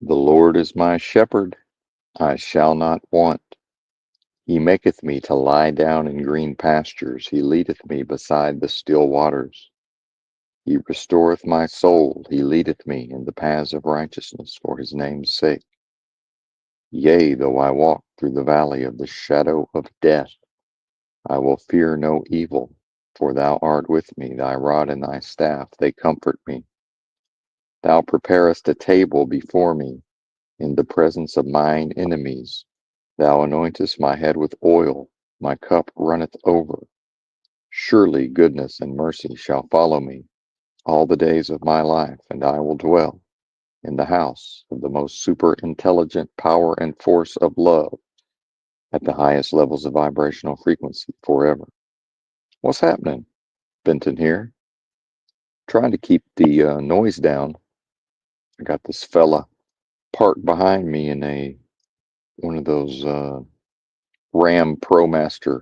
The Lord is my shepherd, I shall not want. He maketh me to lie down in green pastures. He leadeth me beside the still waters. He restoreth my soul. He leadeth me in the paths of righteousness for his name's sake. Yea, though I walk through the valley of the shadow of death, I will fear no evil, for thou art with me. Thy rod and thy staff, they comfort me. Thou preparest a table before me in the presence of mine enemies. Thou anointest my head with oil, my cup runneth over. Surely goodness and mercy shall follow me all the days of my life, and I will dwell in the house of the most super intelligent power and force of love at the highest levels of vibrational frequency forever. What's happening? Benton here. Trying to keep the noise down. I got this fella parked behind me in one of those Ram ProMaster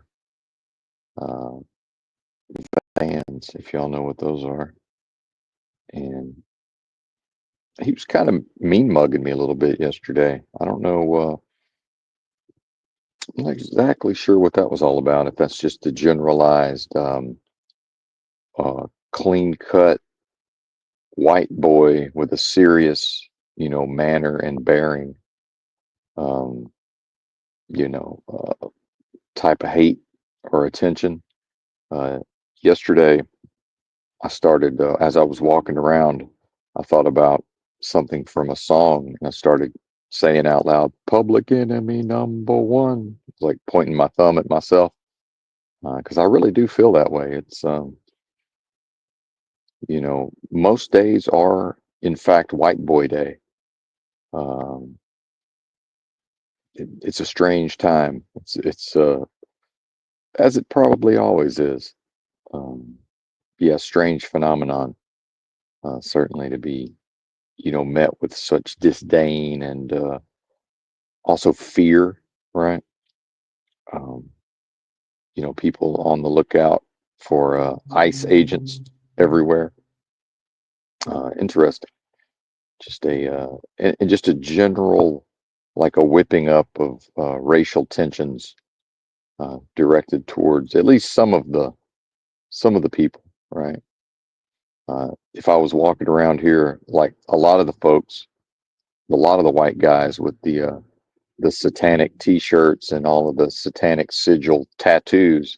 uh, vans, if y'all know what those are. And he was kind of mean mugging me a little bit yesterday. I don't know. I'm not exactly sure what that was all about. If that's just a generalized, clean cut white boy with a serious, manner and bearing, um, you know, uh, type of hate or attention. Uh, Yesterday, I started, as I was walking around, I thought about something from a song and I started saying out loud, Public Enemy number one, like pointing my thumb at myself. Because I really do feel that way. It's, most days are, in fact, white boy day. Um, it's a strange time. It's as it probably always is. Um, yeah, strange phenomenon, certainly to be, met with such disdain and also fear, right? Um, people on the lookout for ICE agents everywhere. Interesting. Just and just a general, like a whipping up of racial tensions directed towards at least some of the people, right? If I was walking around here, like a lot of the folks, a lot of the white guys with the satanic T-shirts and all of the satanic sigil tattoos,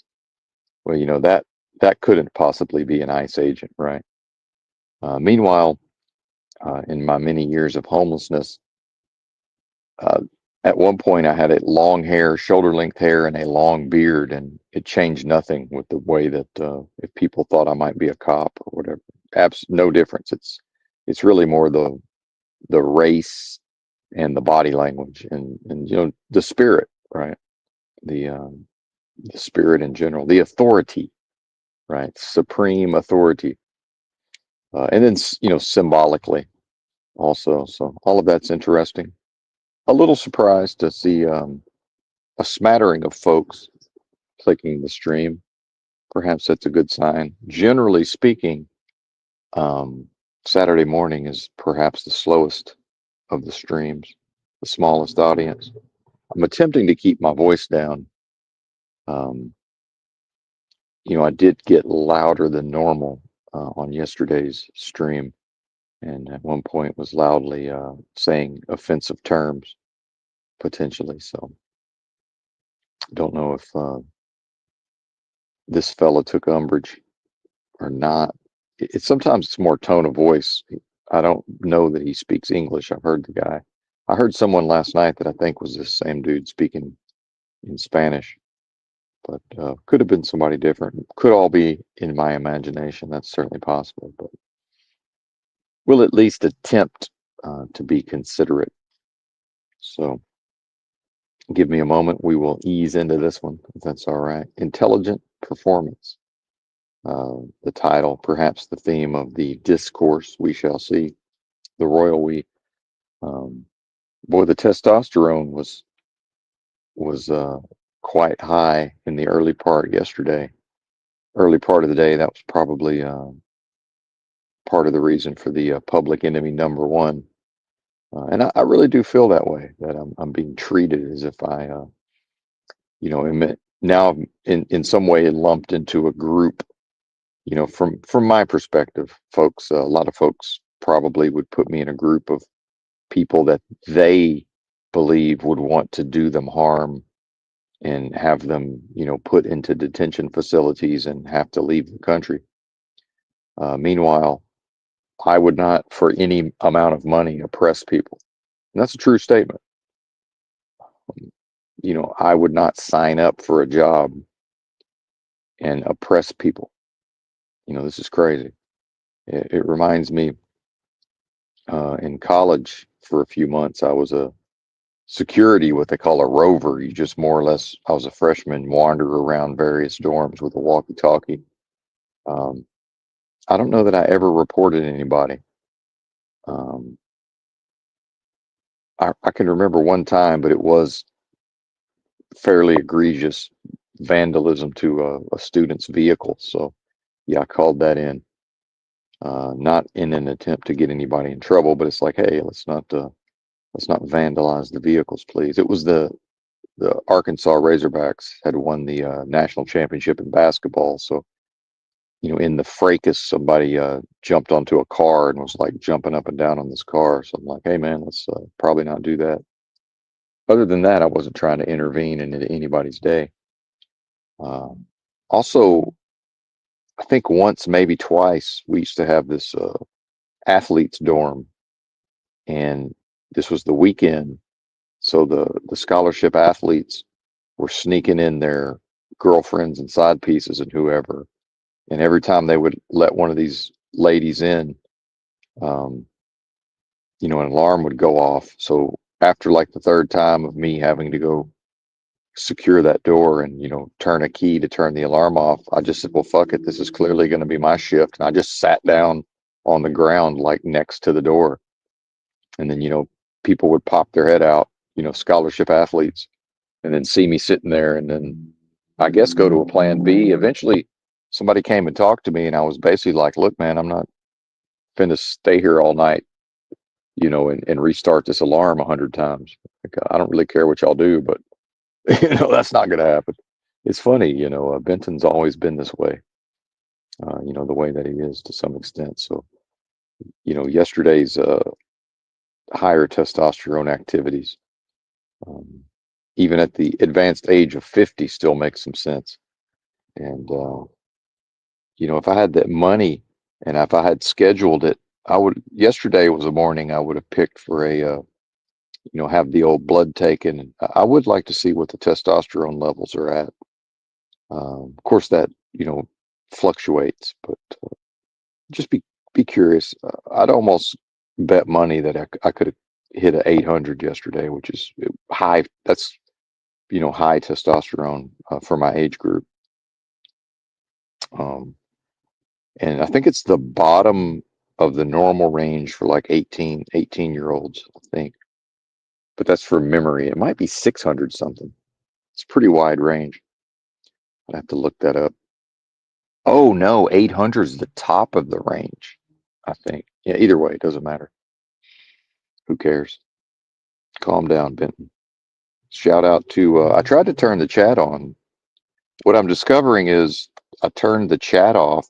well, that couldn't possibly be an ICE agent, right? Meanwhile, in my many years of homelessness, uh, at one point I had a long hair, shoulder length hair, and a long beard, and it changed nothing with the way that if people thought I might be a cop or whatever, no difference. It's really more the race and the body language and the spirit, right? The spirit in general, the authority, right? Supreme authority, and then symbolically also. So all of that's interesting. A little surprised to see a smattering of folks clicking the stream. Perhaps that's a good sign. Generally speaking, um, Saturday morning is perhaps the slowest of the streams, the smallest audience. I'm attempting to keep my voice down. Um, I did get louder than normal on yesterday's stream, and at one point was loudly saying offensive terms potentially. So don't know if this fella took umbrage or not. It's sometimes it's more tone of voice. I don't know that he speaks English. I've heard the guy. I heard someone last night that I think was this same dude speaking in Spanish, but could have been somebody different. Could all be in my imagination. That's certainly possible, but we'll at least attempt to be considerate. So give me a moment. We will ease into this one, if that's all right. Intelligent performance. The title, perhaps the theme of the discourse we shall see. The royal we. Um, Boy, the testosterone was quite high in the early part yesterday. Early part of the day. That was probably part of the reason for the public enemy number one And I really do feel that way, that I'm being treated as if am now in some way lumped into a group. From my perspective, folks, a lot of folks probably would put me in a group of people that they believe would want to do them harm and have them, put into detention facilities and have to leave the country. Meanwhile, I would not, for any amount of money, oppress people. And that's a true statement. I would not sign up for a job and oppress people. This is crazy. It reminds me, in college for a few months, I was a security, what they call a rover. You just more or less, I was a freshman, wander around various dorms with a walkie-talkie. Um, I don't know that I ever reported anybody. Um, I can remember one time, but it was fairly egregious vandalism to a student's vehicle. So yeah, I called that in, not in an attempt to get anybody in trouble, but it's like, hey, let's not vandalize the vehicles, please. It was the Arkansas Razorbacks had won the national championship in basketball. So, in the fracas, somebody jumped onto a car and was like jumping up and down on this car. So I'm like, hey, man, let's probably not do that. Other than that, I wasn't trying to intervene in anybody's day. Um, Also, I think once, maybe twice, we used to have this athletes dorm, and this was the weekend. So the scholarship athletes were sneaking in their girlfriends and side pieces and whoever. And every time they would let one of these ladies in, um, an alarm would go off. So after like the third time of me having to go secure that door and, turn a key to turn the alarm off, I just said, well, fuck it. This is clearly going to be my shift. And I just sat down on the ground, like next to the door. And then, people would pop their head out, scholarship athletes, and then see me sitting there, and then I guess go to a plan B. Eventually, somebody came and talked to me, and I was basically like, look, man, I'm not finna stay here all night, and restart this alarm 100 times. Like, I don't really care what y'all do, but, that's not going to happen. It's funny, Benton's always been this way, the way that he is to some extent. So, yesterday's higher testosterone activities, um, even at the advanced age of 50, still makes some sense. And, if I had that money and if I had scheduled it, yesterday was a morning I would have picked for have the old blood taken. I would like to see what the testosterone levels are at. Of course, that, fluctuates, but just be curious. I'd almost bet money that I could have hit a 800 yesterday, which is high. That's, high testosterone for my age group. Um, and I think it's the bottom of the normal range for like 18 year olds, I think. But that's from memory. It might be 600 something. It's pretty wide range. I have to look that up. Oh no, 800 is the top of the range, I think. Yeah, either way, it doesn't matter. Who cares? Calm down, Benton. Shout out to, I tried to turn the chat on. What I'm discovering is I turned the chat off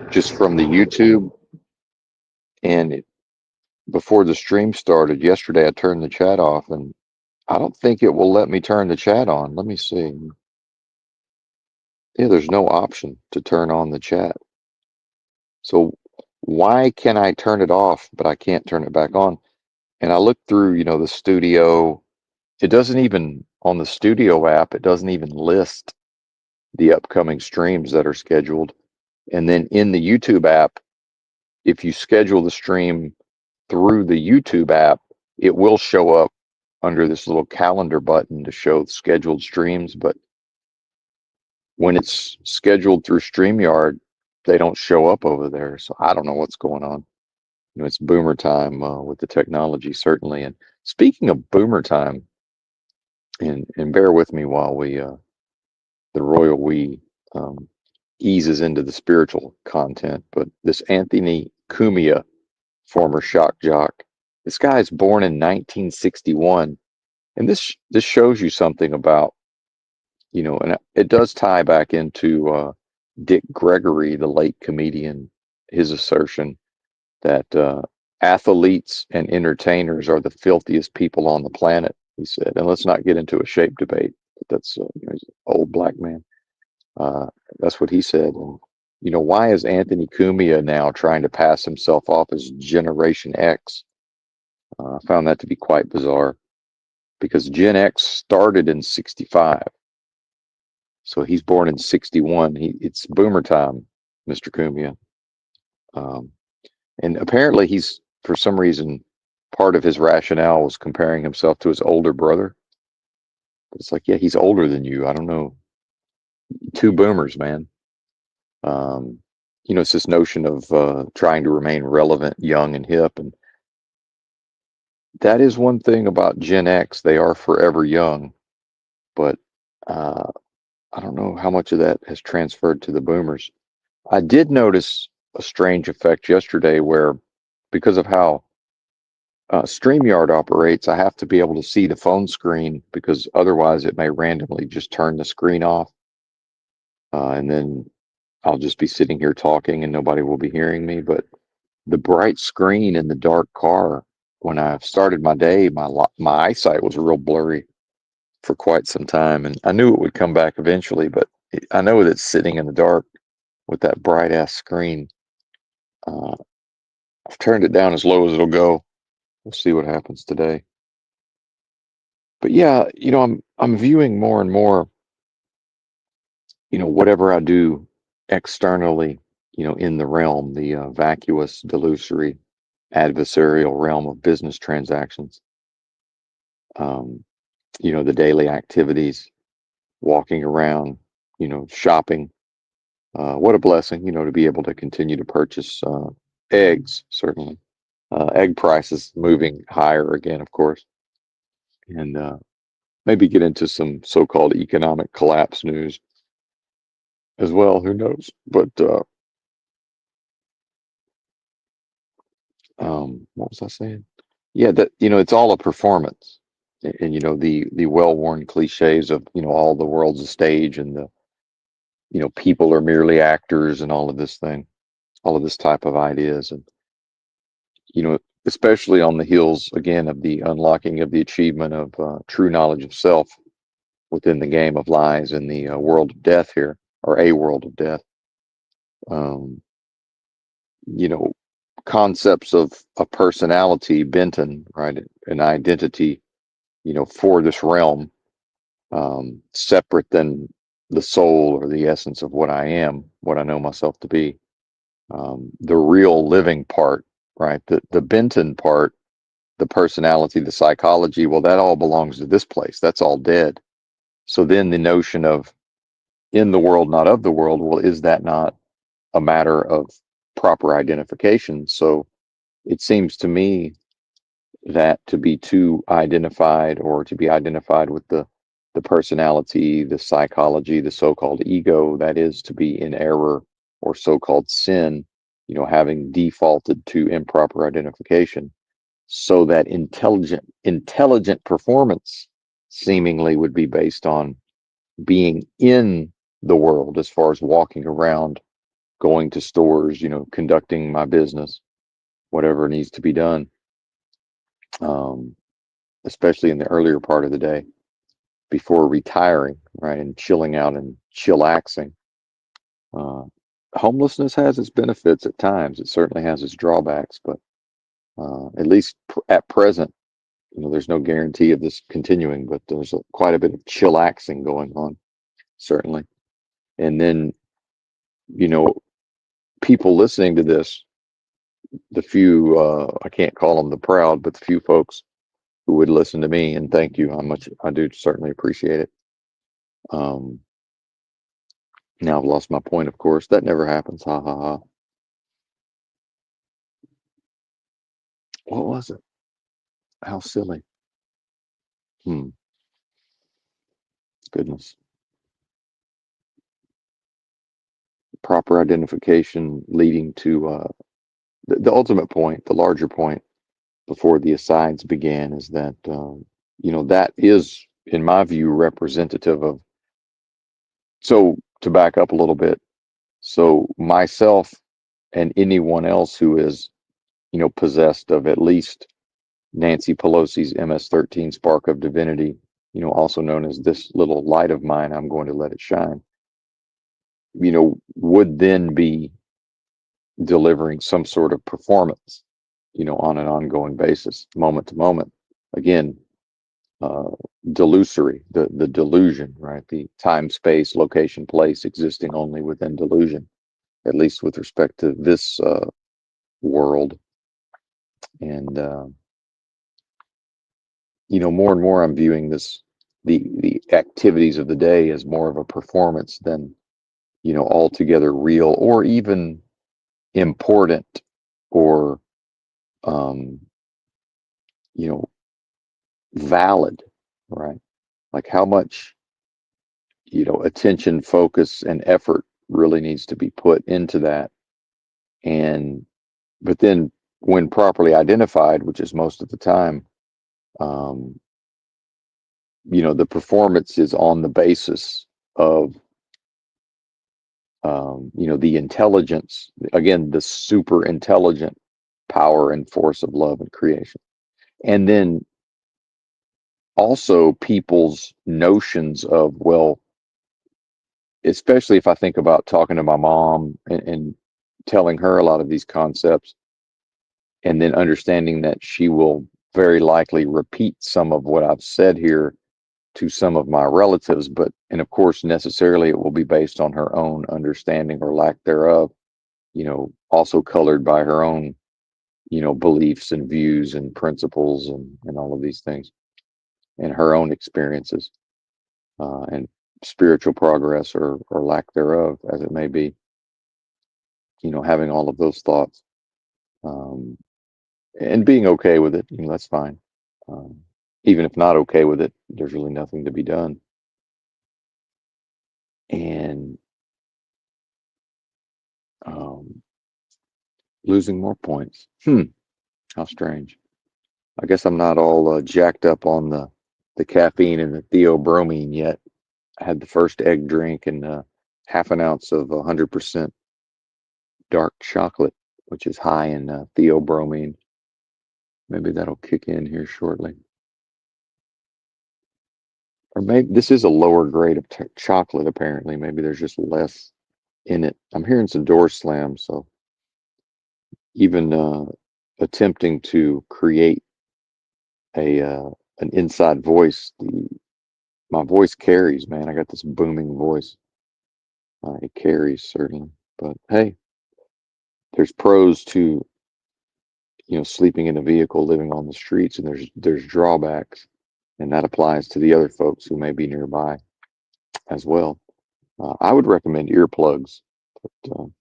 just from the YouTube, and before the stream started yesterday, I turned the chat off, and I don't think it will let me turn the chat on. Let me see. Yeah, there's no option to turn on the chat. So why can I turn it off, but I can't turn it back on? And I looked through, the studio. It doesn't even, on the studio app, it doesn't even list the upcoming streams that are scheduled. And then in the YouTube app, if you schedule the stream through the YouTube app, it will show up under this little calendar button to show scheduled streams. But when it's scheduled through StreamYard, they don't show up over there. So I don't know what's going on. It's boomer time with the technology, certainly. And speaking of boomer time, and bear with me while the royal we eases into the spiritual content, but this Anthony Cumia, former shock jock, This guy is born in 1961, and this shows you something about, and it does tie back into Dick Gregory, the late comedian, his assertion that athletes and entertainers are the filthiest people on the planet, he said. And let's not get into a shape debate, but that's he's an old black man. Uh, that's what he said. And, why is Anthony Cumia now trying to pass himself off as Generation X? I found that to be quite bizarre because Gen X started in 65. So he's born in 61. It's boomer time, Mr. Cumia. Um, and apparently he's, for some reason, part of his rationale was comparing himself to his older brother. But it's like, yeah, he's older than you. I don't know. Two boomers, man. Um, it's this notion of trying to remain relevant, young, and hip. And that is one thing about Gen X. They are forever young. But uh, I don't know how much of that has transferred to the boomers. I did notice a strange effect yesterday where, because of how StreamYard operates, I have to be able to see the phone screen because otherwise it may randomly just turn the screen off. And then I'll just be sitting here talking and nobody will be hearing me. But the bright screen in the dark car, when I started my day, my eyesight was real blurry for quite some time. And I knew it would come back eventually, but I know that sitting in the dark with that bright ass screen, uh, I've turned it down as low as it'll go. We'll see what happens today. But yeah, I'm viewing more and more, whatever I do externally, in the realm, the vacuous, delusory, adversarial realm of business transactions. Um, the daily activities, walking around, shopping. What a blessing, to be able to continue to purchase eggs, certainly. Egg prices moving higher again, of course. And maybe get into some so-called economic collapse news as well. Who knows? But what was I saying? Yeah, that it's all a performance, and the well-worn cliches of all the world's a stage, and the people are merely actors, and all of this thing, all of this type of ideas, and especially on the heels again of the unlocking of the achievement of true knowledge of self within the game of lies in the world of death here, or a world of death. Um, you know, Concepts of a personality, Benton, right, an identity, for this realm, separate than the soul or the essence of what I am, what I know myself to be. The real living part, right? The Benton part, the personality, the psychology, well, that all belongs to this place. That's all dead. So then the notion of in the world, not of the world, well, is that not a matter of proper identification? So it seems to me that to be too identified, or to be identified with the personality, the psychology, the so-called ego, that is to be in error or so-called sin, having defaulted to improper identification, so that intelligent performance seemingly would be based on being in the world, as far as walking around, going to stores, conducting my business, whatever needs to be done. Um, Especially in the earlier part of the day before retiring, right, and chilling out and chillaxing. Uh, Homelessness has its benefits at times. It certainly has its drawbacks, but at least at present, there's no guarantee of this continuing, but there's quite a bit of chillaxing going on, certainly. And then, you know, people listening to this, the few, I can't call them the proud, but the few folks who would listen to me, and thank you, how much I do certainly appreciate it. Um, Now I've lost my point, of course. That never happens. Ha ha ha. What was it? How silly. Hmm. Goodness. Proper identification leading to the ultimate point, the larger point, before the asides began, is that that is, in my view, representative of. So to back up a little bit, so myself and anyone else who is possessed of at least Nancy Pelosi's MS-13 spark of divinity, also known as this little light of mine, I'm going to let it shine, would then be delivering some sort of performance, on an ongoing basis, moment to moment. Again, uh, delusory, the delusion, right? The time, space, location, place existing only within delusion, at least with respect to this world. And more and more, I'm viewing the activities of the day as more of a performance than altogether real or even important or um, you know valid, right? Like how much attention, focus, and effort really needs to be put into that. And but then when properly identified, which is most of the time, um, the performance is on the basis of the intelligence, again, the super intelligent power and force of love and creation. And then also people's notions of, well, especially if I think about talking to my mom and telling her a lot of these concepts, and then understanding that she will very likely repeat some of what I've said here to some of my relatives, and of course, necessarily it will be based on her own understanding or lack thereof, also colored by her own, beliefs and views and principles and all of these things, and her own experiences, and spiritual progress or lack thereof, as it may be, having all of those thoughts, um, and being okay with it, that's fine. Um, Even if not okay with it, there's really nothing to be done. And um, losing more points. How strange. I guess I'm not all jacked up on the caffeine and the theobromine yet. I had the first egg drink and half an ounce of 100% dark chocolate, which is high in theobromine. Maybe that'll kick in here shortly. Or maybe this is a lower grade of chocolate, apparently. Maybe there's just less in it. I'm hearing some door slams, so even attempting to create a an inside voice, my voice carries, man. I got this booming voice. It carries, certainly. But hey, there's pros to sleeping in a vehicle, living on the streets, and there's drawbacks, and that applies to the other folks who may be nearby as well. I would recommend earplugs, but I'm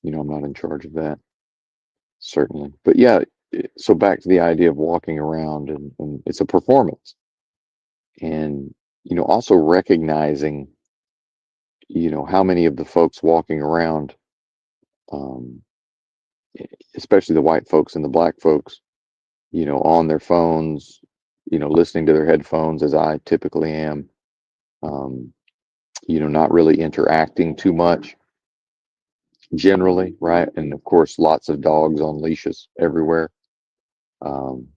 not in charge of that, certainly. But yeah, so back to the idea of walking around, and it's a performance, and also recognizing how many of the folks walking around, um, especially the white folks and the black folks, on their phones, listening to their headphones as I typically am, um, not really interacting too much generally, right? And of course, lots of dogs on leashes everywhere. Um,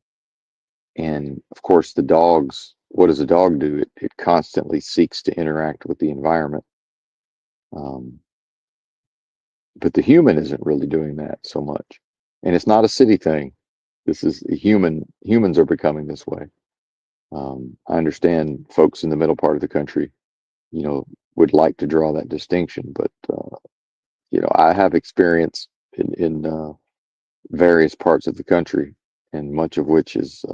and of course, the dogs, what does a dog do? It constantly seeks to interact with the environment. Um, but the human isn't really doing that so much. And it's not a city thing. This is humans are becoming this way. I understand folks in the middle part of the country, would like to draw that distinction, but I have experience in various parts of the country, and much of which is,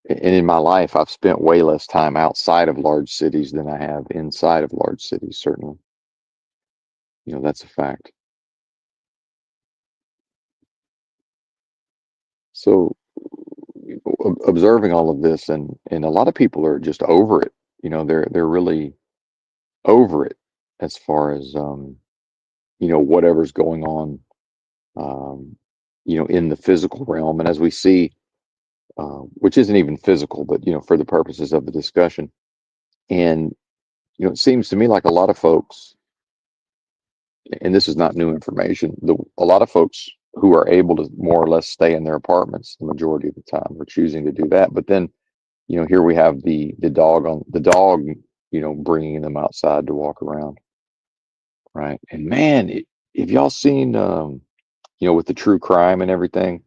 and in my life, I've spent way less time outside of large cities than I have inside of large cities. Certainly, that's a fact. So, observing all of this, and a lot of people are just over it. They're really over it as far as whatever's going on, um, in the physical realm. And as we see, which isn't even physical, but, for the purposes of the discussion. And, it seems to me like a lot of folks, and this is not new information, a lot of folks who are able to more or less stay in their apartments the majority of the time are choosing to do that. But then, here we have the dog, bringing them outside to walk around. Right. And man, if y'all seen, with the true crime and everything,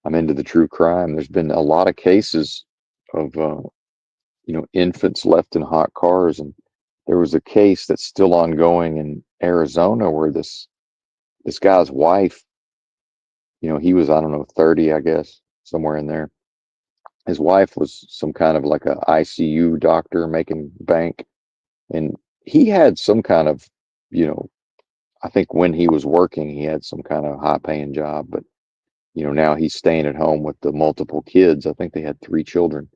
I'm into the true crime. There's been a lot of cases of, infants left in hot cars. And there was a case that's still ongoing in Arizona where this guy's wife, he was, I don't know, 30, I guess, somewhere in there. His wife was some kind of like a ICU doctor making bank. And he had some kind of, you know, I think when he was working, he had some kind of high paying job, but now he's staying at home with the multiple kids. I think they had three children.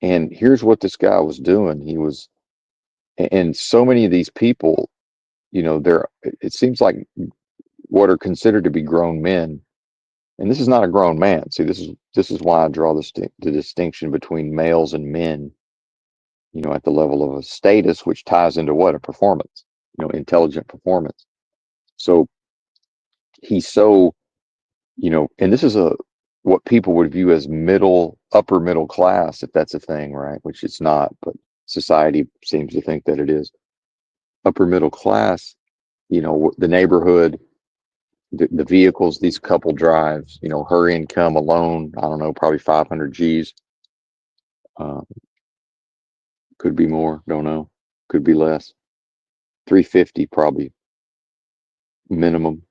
And here's what this guy was doing. And so many of these people, it seems like what are considered to be grown men, and this is not a grown man. See, this is why I draw the distinction between males and men, at the level of a status, which ties into what? A performance, intelligent performance. So he's so, and this is what people would view as upper middle class, if that's a thing, right? Which it's not, but society seems to think that it is. Upper middle class, the neighborhood, the vehicles these couple drives, her income alone, I don't know, probably 500 G's. Uh, could be more, don't know. Could be less. 350 probably minimum.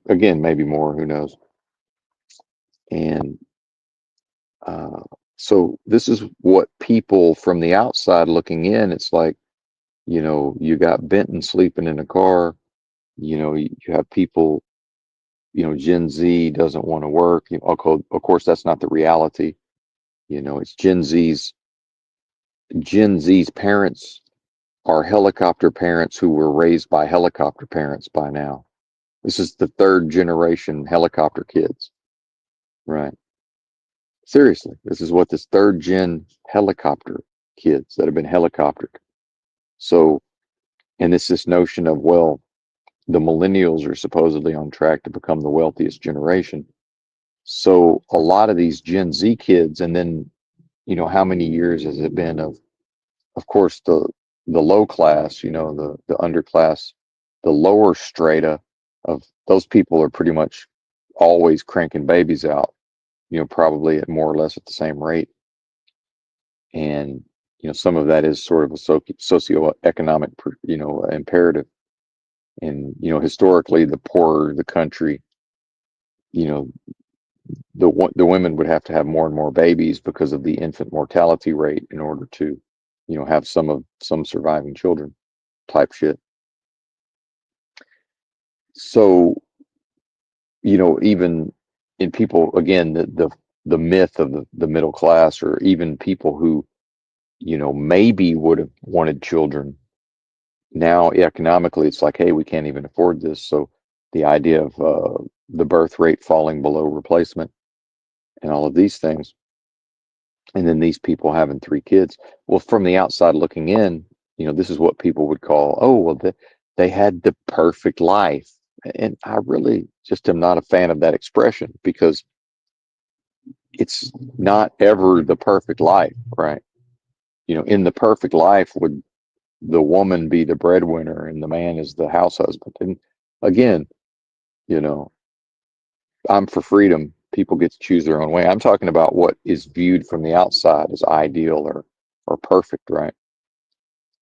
Again, maybe more, who knows. And uh, so this is what people from the outside looking in, it's like, you got Benton sleeping in a car, you have people, Gen Z doesn't want to work. Of course, that's not the reality. It's Gen Z's parents are helicopter parents who were raised by helicopter parents by now. This is the third generation helicopter kids, right? Seriously, this is what this third gen helicopter kids that have been helicoptered. So, and it's this notion of, well, the millennials are supposedly on track to become the wealthiest generation. So a lot of these Gen Z kids, and then, how many years has it been of course, the low class, the underclass, the lower strata of those people are pretty much always cranking babies out, probably at more or less at the same rate. And, some of that is sort of a socioeconomic, imperative. And, historically, the poorer the country, you know, the women would have to have more and more babies because of the infant mortality rate in order to, have some surviving children type shit. So, even in people, again, the myth of the middle class, or even people who, maybe would have wanted children. Now, economically, it's like, hey, we can't even afford this. So the idea of the birth rate falling below replacement and all of these things, and then these people having three kids. Well, from the outside looking in, this is what people would call, oh, well, they had the perfect life. And I really just am not a fan of that expression, because it's not ever the perfect life, right? In the perfect life, would the woman be the breadwinner and the man is the house husband? And again, you know, I'm for freedom. People get to choose their own way. I'm talking about what is viewed from the outside as ideal or perfect, right?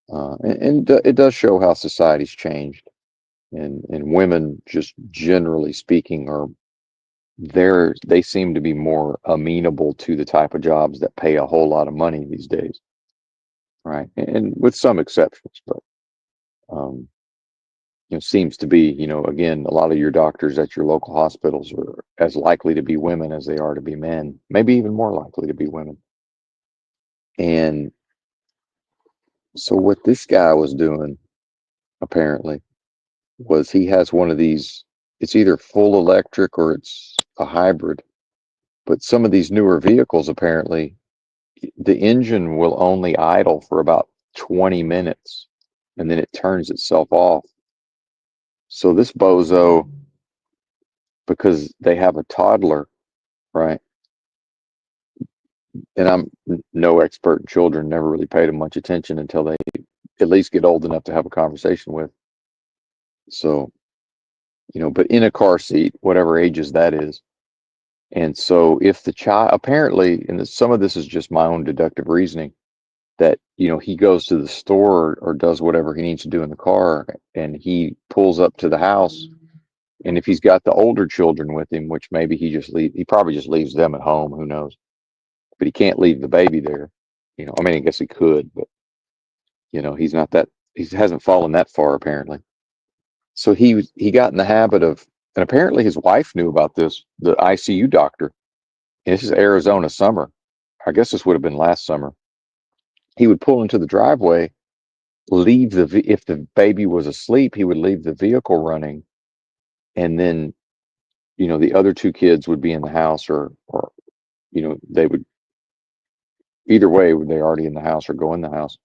And it does show how society's changed, and women, just generally speaking, they seem to be more amenable to the type of jobs that pay a whole lot of money these days, right? And with some exceptions, but um, seems to be, again, a lot of your doctors at your local hospitals are as likely to be women as they are to be men, maybe even more likely to be women. And so what this guy was doing, apparently, was he has one of these. it's either full electric or it's a hybrid. But some of these newer vehicles, apparently, the engine will only idle for about 20 minutes and then it turns itself off. So this bozo, because they have a toddler, right? And I'm no expert in children, never really paid them much attention until they at least get old enough to have a conversation with. So, but in a car seat, whatever ages that is. And so if the child, apparently, and some of this is just my own deductive reasoning, that, he goes to the store or does whatever he needs to do in the car and he pulls up to the house. And if he's got the older children with him, which maybe he probably just leaves them at home, who knows? But he can't leave the baby there. I mean, I guess he could, but he's not that, he hasn't fallen that far apparently. So he got in the habit of, and apparently his wife knew about this, the ICU doctor. And this is Arizona summer. I guess this would have been last summer. He would pull into the driveway, if the baby was asleep, he would leave the vehicle running, and then the other two kids would be in the house, or they would, either way, they already in the house or go in the house.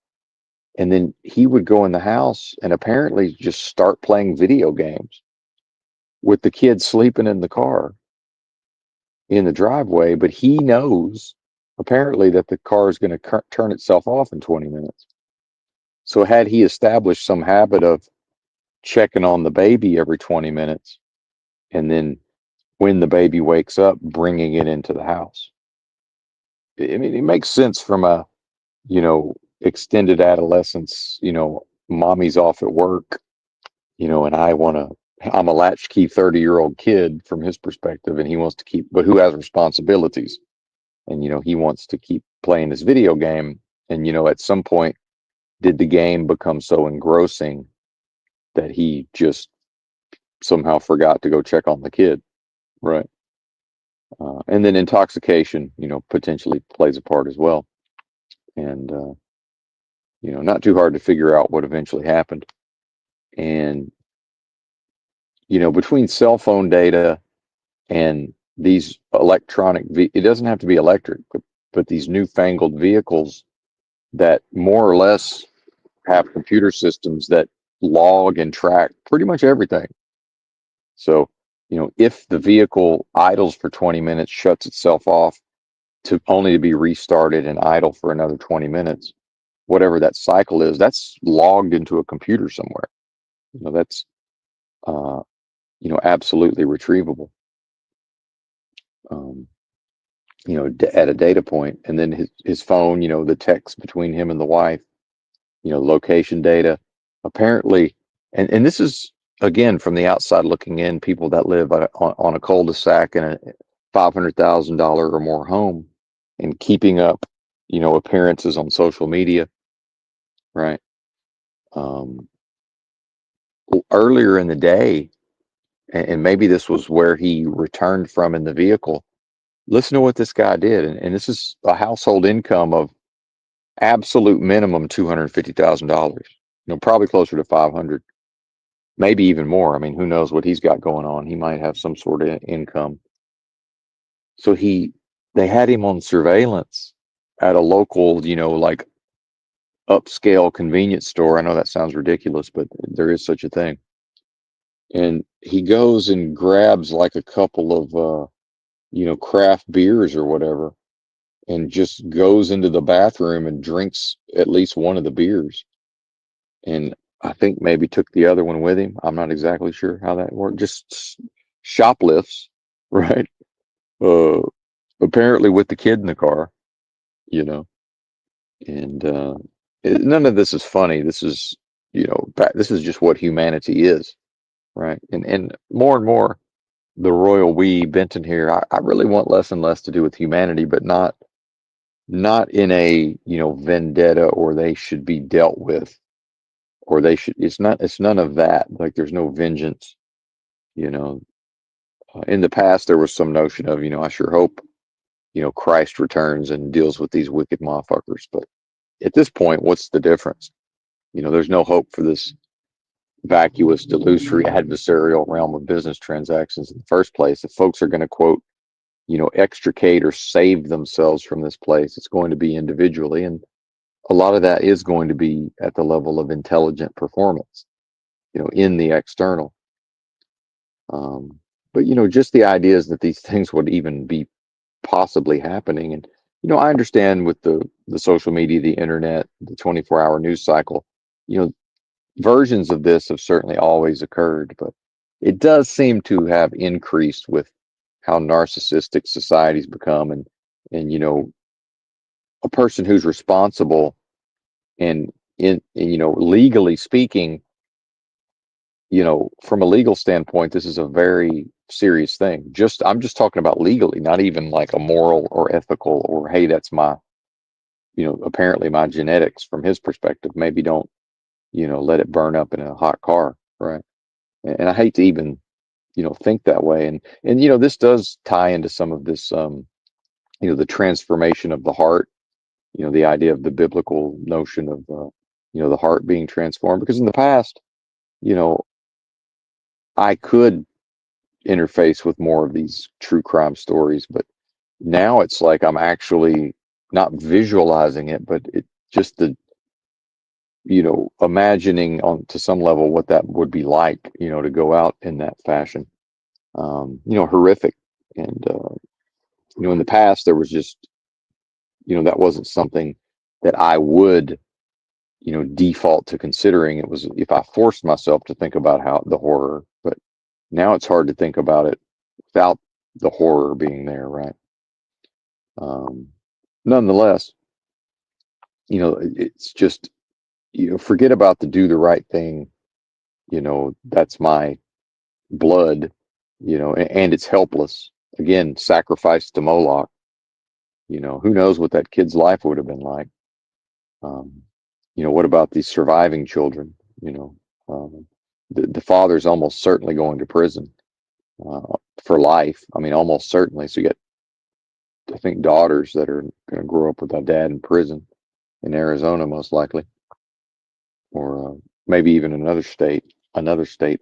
And then he would go in the house and apparently just start playing video games with the kids sleeping in the car in the driveway. But he knows apparently that the car is going to turn itself off in 20 minutes. So had he established some habit of checking on the baby every 20 minutes, and then when the baby wakes up, bringing it into the house. I mean, it makes sense from a, extended adolescence, mommy's off at work, and I'm a latchkey 30-year-old kid from his perspective, and he wants to keep, but who has responsibilities? And, he wants to keep playing this video game. And, at some point, did the game become so engrossing that he just somehow forgot to go check on the kid? Right. And then intoxication, potentially plays a part as well. And, not too hard to figure out what eventually happened. And, between cell phone data and these it doesn't have to be electric, but these newfangled vehicles that more or less have computer systems that log and track pretty much everything. So, if the vehicle idles for 20 minutes, shuts itself off only to be restarted and idle for another 20 minutes, whatever that cycle is, that's logged into a computer somewhere. That's, absolutely retrievable, um, at a data point. And then his phone, the text between him and the wife, location data, apparently. And this is, again, from the outside looking in, people that live on a cul-de-sac in a $500,000 or more home and keeping up, appearances on social media, right? Earlier in the day, and maybe this was where he returned from in the vehicle. Listen to what this guy did, and this is a household income of absolute minimum $250,000. Probably closer to 500, maybe even more. I mean, who knows what he's got going on? He might have some sort of income. So they had him on surveillance at a local, like upscale convenience store. I know that sounds ridiculous, but there is such a thing. And he goes and grabs like a couple of, craft beers or whatever, and just goes into the bathroom and drinks at least one of the beers. And I think maybe took the other one with him. I'm not exactly sure how that worked. Just shoplifts, right? Uh, Apparently with the kid in the car, you know. And none of this is funny. This is, this is just what humanity is, right? And more, the royal we Benton here. I really want less and less to do with humanity, but not in a, vendetta, or they should be dealt with, or it's none of that. Like, there's no vengeance, you know. In the past there was some notion of, I sure hope, Christ returns and deals with these wicked motherfuckers. But at this point, what's the difference? There's no hope for this vacuous, delusory, adversarial realm of business transactions in the first place. If folks are going to quote, extricate or save themselves from this place, it's going to be individually. And a lot of that is going to be at the level of intelligent performance, in the external. But, just the ideas that these things would even be possibly happening. And, I understand with the social media, the internet, the 24-hour news cycle, you know, versions of this have certainly always occurred, but it does seem to have increased with how narcissistic society's become. And, a person who's responsible and legally speaking, from a legal standpoint, this is a very serious thing. I'm just talking about legally, not even like a moral or ethical or, hey, that's my, apparently my genetics from his perspective. Maybe don't, let it burn up in a hot car, right? And I hate to even, think that way. And this does tie into some of this, the transformation of the heart, the idea of the biblical notion of, the heart being transformed. Because in the past, you know, I could interface with more of these true crime stories, but now it's like I'm actually not visualizing it, but it just the imagining on to some level what that would be like, to go out in that fashion. Horrific. And in the past there was just, that wasn't something that I would, default to considering. It was if I forced myself to think about how the horror, but now it's hard to think about it without the horror being there, right? Um, Nonetheless, it's just, forget about the do the right thing. That's my blood, and it's helpless. Again, sacrificed to Moloch. Who knows what that kid's life would have been like. Um, what about these surviving children? The father's almost certainly going to prison for life. I mean, almost certainly. So you get, I think, daughters that are going to grow up with a dad in prison in Arizona, most likely, or maybe even another state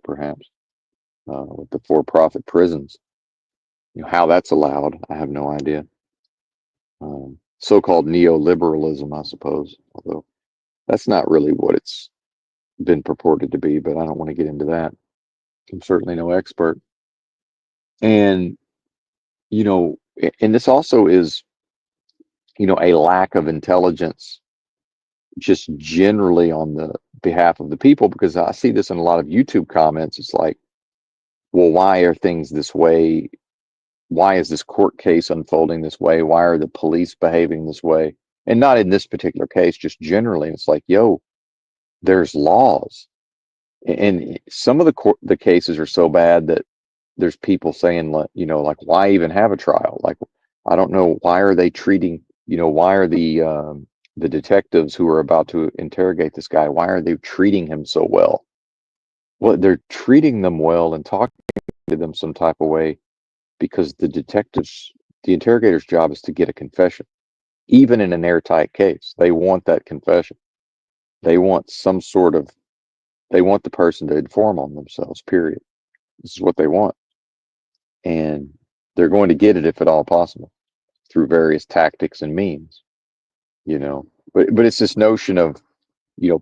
perhaps, with the for-profit prisons. How that's allowed, I have no idea. So-called neoliberalism, I suppose, although that's not really what it's been purported to be, but I don't want to get into that. I'm certainly no expert. And, and this also is, a lack of intelligence just generally on the behalf of the people, because I see this in a lot of YouTube comments. It's like, well, why are things this way? Why is this court case unfolding this way? Why are the police behaving this way? And not in this particular case, just generally. And it's like, yo, there's laws. And some of the cases are so bad that there's people saying, like, like, why even have a trial? Like, I don't know, why are they treating, why are the detectives who are about to interrogate this guy, why are they treating him so well? Well, they're treating them well and talking to them some type of way because the interrogator's job is to get a confession. Even in an airtight case, they want that confession. They want they want the person to inform on themselves, period. This is what they want. And they're going to get it if at all possible through various tactics and means, But it's this notion of,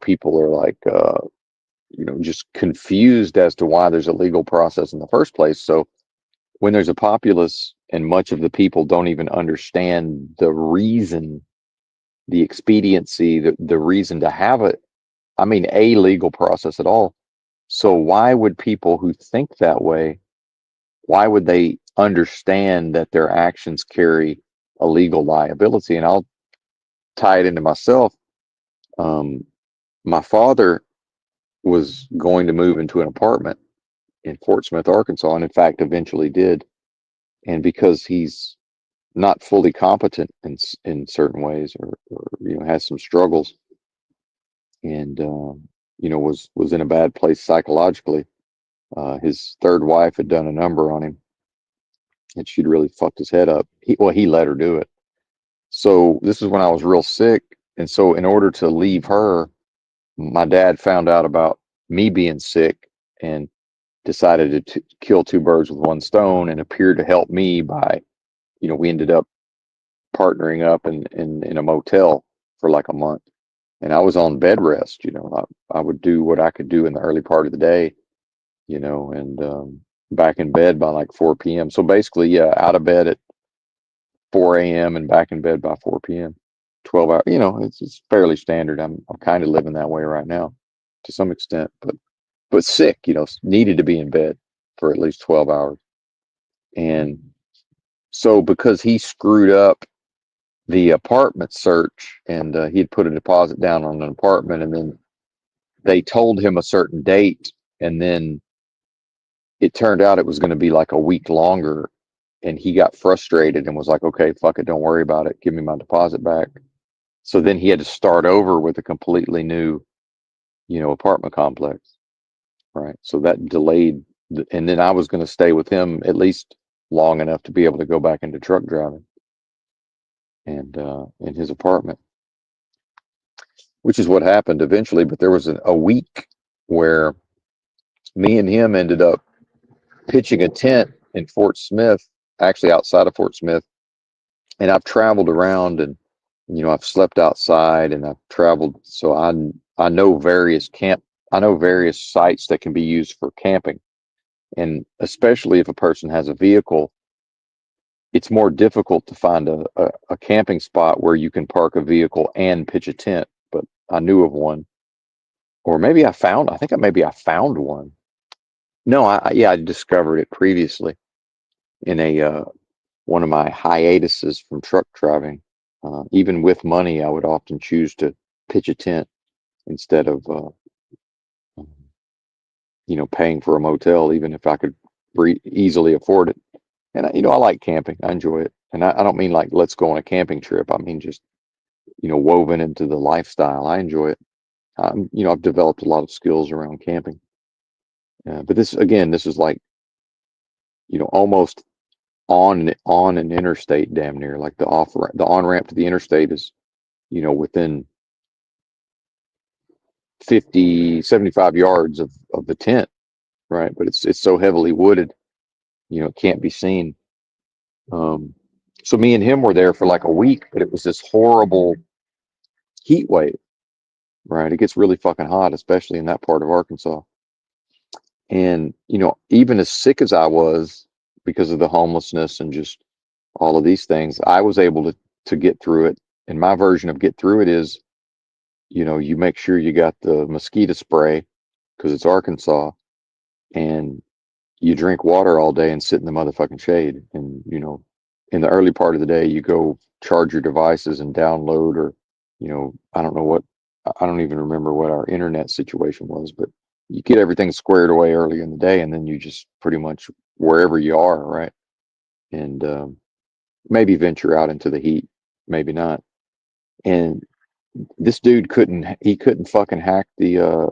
people are like, just confused as to why there's a legal process in the first place. So when there's a populace and much of the people don't even understand the reason, the expediency, the reason to have a legal process at all. So why would people who think that way, why would they understand that their actions carry a legal liability? And I'll tie it into myself. My father was going to move into an apartment in Fort Smith, Arkansas, and in fact eventually did. And because he's not fully competent in certain ways, or has some struggles, and was in a bad place psychologically. His third wife had done a number on him, and she'd really fucked his head up. He let her do it. So this is when I was real sick, and so in order to leave her, my dad found out about me being sick, and decided to kill two birds with one stone and appeared to help me by, we ended up partnering up in a motel for like a month. And I was on bed rest. I would do what I could do in the early part of the day, and back in bed by like 4 p.m. So basically, yeah, out of bed at 4 a.m. and back in bed by 4 p.m. 12 hours. It's fairly standard. I'm kind of living that way right now to some extent, but sick, needed to be in bed for at least 12 hours. And so because he screwed up the apartment search, and he'd put a deposit down on an apartment, and then they told him a certain date, and then it turned out it was going to be like a week longer, and he got frustrated and was like, okay, fuck it, don't worry about it, give me my deposit back. So then he had to start over with a completely new, apartment complex, right? So that delayed, and then I was going to stay with him at least long enough to be able to go back into truck driving and in his apartment, which is what happened eventually. But there was a week where me and him ended up pitching a tent in Fort Smith, actually outside of Fort Smith. And I've traveled around, and I've slept outside, and I've traveled, so I know various sites that can be used for camping. And especially if a person has a vehicle, it's more difficult to find a camping spot where you can park a vehicle and pitch a tent. But I knew of one, or maybe maybe I found one. No, I discovered it previously in a one of my hiatuses from truck driving. Even with money, I would often choose to pitch a tent instead of paying for a motel, even if I could easily afford it. And I like camping. I enjoy it, and I don't mean like let's go on a camping trip. I mean just woven into the lifestyle. I enjoy it. I've developed a lot of skills around camping. But this is like almost on an interstate, damn near, like the on ramp to the interstate is within 50, 75 yards of the tent, right? But it's so heavily wooded, it can't be seen. So me and him were there for like a week, but it was this horrible heat wave, right? It gets really fucking hot, especially in that part of Arkansas. And even as sick as I was because of the homelessness and just all of these things, I was able to get through it. And my version of get through it is, you make sure you got the mosquito spray because it's Arkansas, and you drink water all day and sit in the motherfucking shade. And, in the early part of the day, you go charge your devices and download, or, I don't even remember what our internet situation was, but you get everything squared away early in the day, and then you just pretty much wherever you are, right? And maybe venture out into the heat, maybe not. And this dude couldn't fucking hack the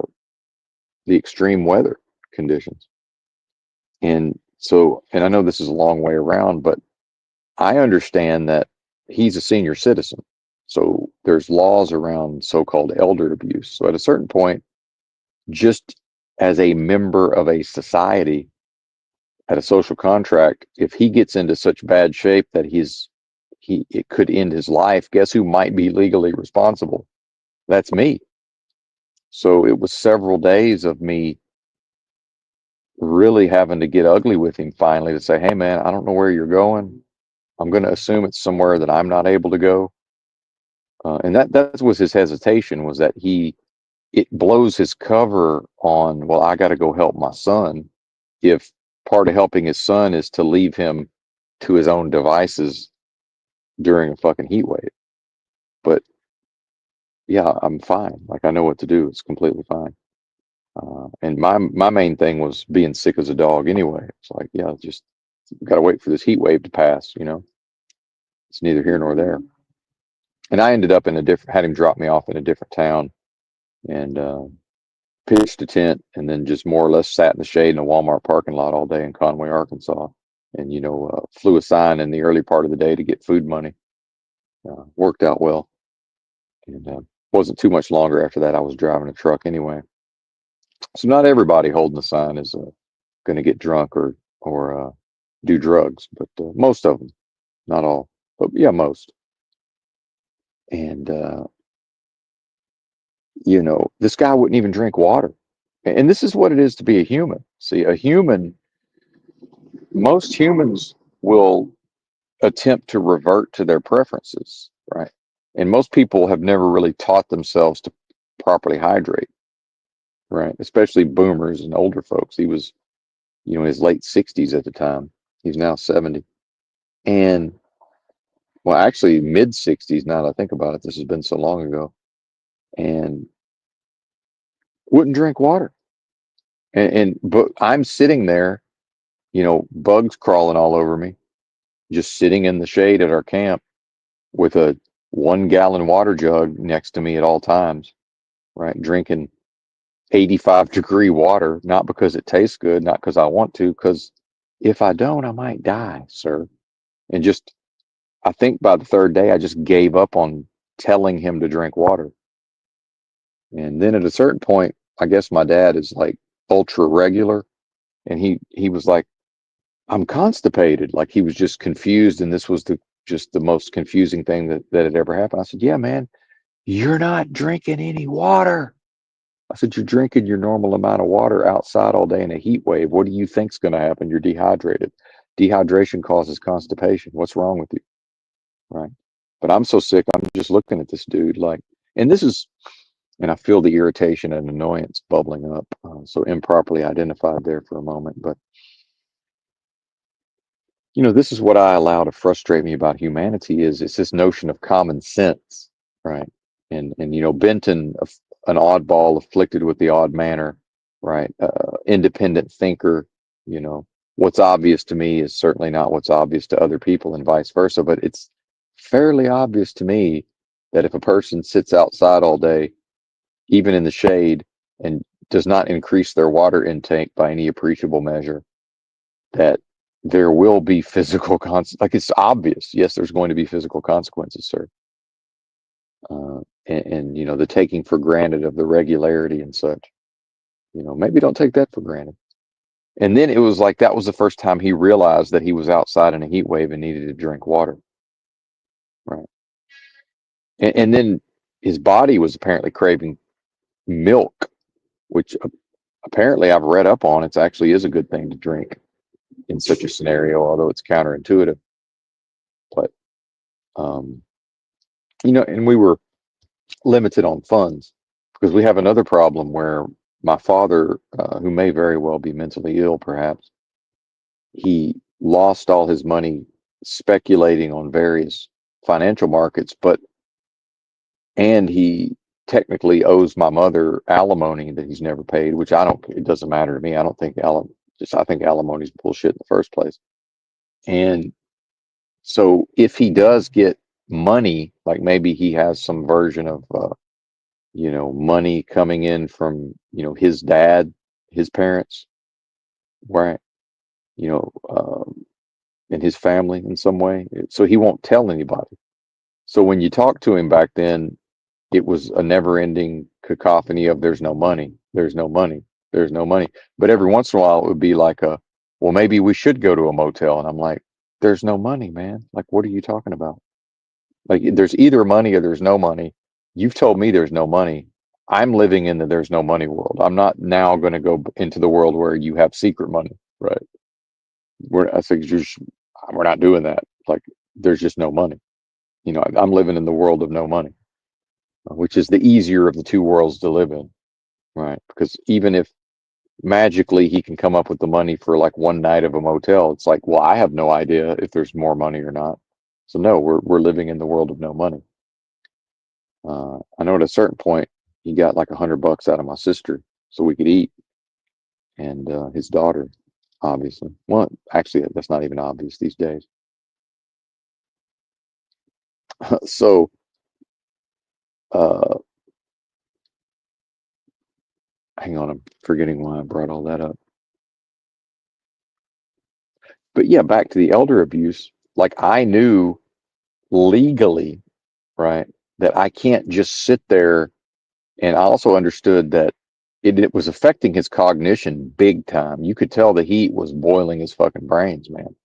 extreme weather conditions. And I know this is a long way around, but I understand that he's a senior citizen. So there's laws around so-called elder abuse. So at a certain point, just as a member of a society at a social contract, if he gets into such bad shape that it could end his life, guess who might be legally responsible? That's me. So it was several days of me really having to get ugly with him finally to say, hey man, I don't know where you're going. I'm going to assume it's somewhere that I'm not able to go. And that was his hesitation, was that it blows his cover on, well, I got to go help my son. If part of helping his son is to leave him to his own devices during a fucking heat wave. But yeah, I'm fine. Like I know what to do. It's completely fine. And my main thing was being sick as a dog anyway. It's like, yeah, just got to wait for this heat wave to pass. It's neither here nor there. And I ended up had him drop me off in a different town, and pitched a tent, and then just more or less sat in the shade in a Walmart parking lot all day in Conway, Arkansas. And, flew a sign in the early part of the day to get food money. Worked out well. And wasn't too much longer after that. I was driving a truck anyway. So not everybody holding the sign is going to get drunk or do drugs, but most of them, not all, but yeah, most. And this guy wouldn't even drink water. And this is what it is to be a human. See, most humans will attempt to revert to their preferences, right? And most people have never really taught themselves to properly hydrate, right? Especially boomers and older folks. He was, in his late 60s at the time. He's now 70. And well, actually mid 60s now that I think about it. This has been so long ago. And wouldn't drink water. But I'm sitting there, bugs crawling all over me, just sitting in the shade at our camp with a 1 gallon water jug next to me at all times, right? Drinking 85-degree water, not because it tastes good, not because I want to, because if I don't, I might die, sir. And just, I think by the third day, I just gave up on telling him to drink water. And then at a certain point, I guess my dad is like ultra regular, and he was like, I'm constipated. Like he was just confused, and this was just the most confusing thing that had ever happened. I said, yeah, man, you're not drinking any water. I said, you're drinking your normal amount of water outside all day in a heat wave. What do you think's going to happen? You're dehydrated. Dehydration causes constipation. What's wrong with you? Right. But I'm so sick. I'm just looking at this dude like, and this is, and I feel the irritation and annoyance bubbling up. So improperly identified there for a moment. But, this is what I allow to frustrate me about humanity is it's this notion of common sense. Right. And Benton, an oddball afflicted with the odd manner, right? Independent thinker, you know, what's obvious to me is certainly not what's obvious to other people and vice versa, but it's fairly obvious to me that if a person sits outside all day, even in the shade, and does not increase their water intake by any appreciable measure, that there will be like it's obvious. Yes, there's going to be physical consequences, sir. And the taking for granted of the regularity and such. Maybe don't take that for granted. And then it was like that was the first time he realized that he was outside in a heat wave and needed to drink water. Right. And then his body was apparently craving milk, which apparently I've read up on. It actually is a good thing to drink in such a scenario, although it's counterintuitive. But and we were limited on funds because we have another problem where my father, who may very well be mentally ill, perhaps, he lost all his money speculating on various financial markets, and he technically owes my mother alimony that he's never paid, which it doesn't matter to me. I don't think I think alimony's bullshit in the first place. And so if he does get money, like maybe he has some version of, money coming in from, his dad, his parents, right? You know, and his family in some way. So he won't tell anybody. So when you talk to him back then, it was a never ending cacophony of there's no money, there's no money, there's no money. But every once in a while, it would be like well, maybe we should go to a motel. And I'm like, there's no money, man. Like, what are you talking about? Like, there's either money or there's no money. You've told me there's no money. I'm living in the there's no money world. I'm not now going to go into the world where you have secret money, right? I think we're not doing that. Like, there's just no money. I'm living in the world of no money, which is the easier of the two worlds to live in, right? Because even if magically he can come up with the money for like one night of a motel, it's like, well, I have no idea if there's more money or not. So no, we're living in the world of no money. I know at a certain point he got like $100 out of my sister so we could eat, and his daughter, obviously. Well, actually, that's not even obvious these days. So, uh, hang on, I'm forgetting why I brought all that up. But yeah, back to the elder abuse. Like I knew legally, right, that I can't just sit there. And I also understood that it was affecting his cognition big time. You could tell the heat was boiling his fucking brains, man.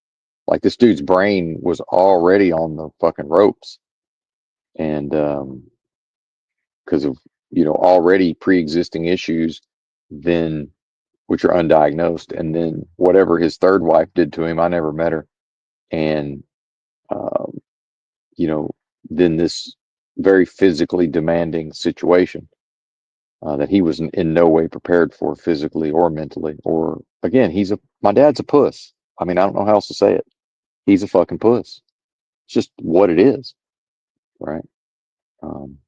Like this dude's brain was already on the fucking ropes, and because of already pre-existing issues, then which are undiagnosed, and then whatever his third wife did to him, I never met her, and um, you know, then this very physically demanding situation that he was in no way prepared for physically or mentally. Or again, my dad's a puss. I mean, I don't know how else to say it. He's a fucking puss. It's just what it is, right? Um,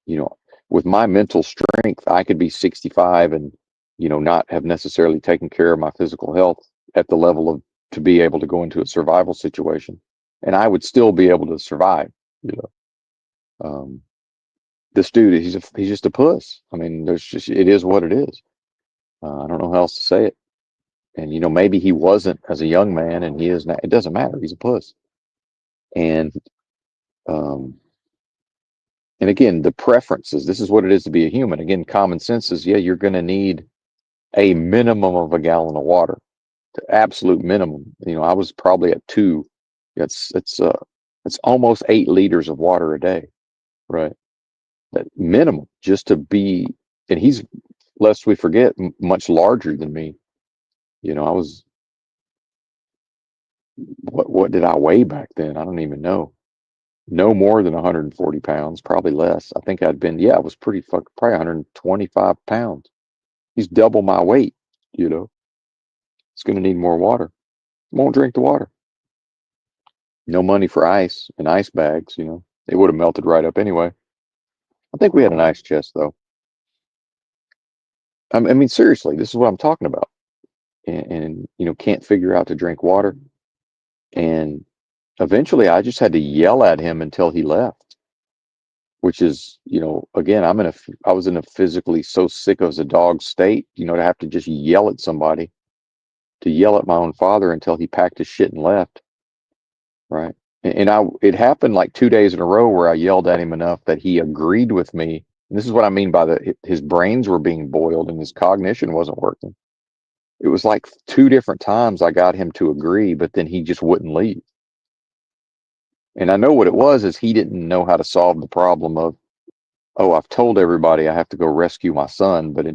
you know, with my mental strength, I could be 65 and not have necessarily taken care of my physical health at the level of to be able to go into a survival situation, and I would still be able to survive. You know, this dude, he's just a puss. I mean, it is what it is. I don't know how else to say it. And maybe he wasn't as a young man, and he is now. It doesn't matter. He's a puss. And um, and again, the preferences. This is what it is to be a human. Again, common sense is, yeah, you're going to need a minimum of a gallon of water, the absolute minimum. I was probably at two. It's almost 8 liters of water a day, right? That minimum just to be. And he's, lest we forget, much larger than me. I was, what did I weigh back then? I don't even know. No more than 140 pounds, probably less. I think I was probably 125 pounds. He's double my weight, you know. It's going to need more water. Won't drink the water. No money for ice and ice bags, They would have melted right up anyway. I think we had an ice chest, though. I mean, seriously, this is what I'm talking about. And can't figure out to drink water. And eventually I just had to yell at him until he left, which is, again, I was in a physically so sick as a dog state, to have to just yell at somebody, to yell at my own father until he packed his shit and left. Right. It happened like 2 days in a row where I yelled at him enough that he agreed with me. And this is what I mean by his brains were being boiled and his cognition wasn't working. It was like 2 different times I got him to agree, but then he just wouldn't leave. And I know what it was is he didn't know how to solve the problem of, oh, I've told everybody I have to go rescue my son, but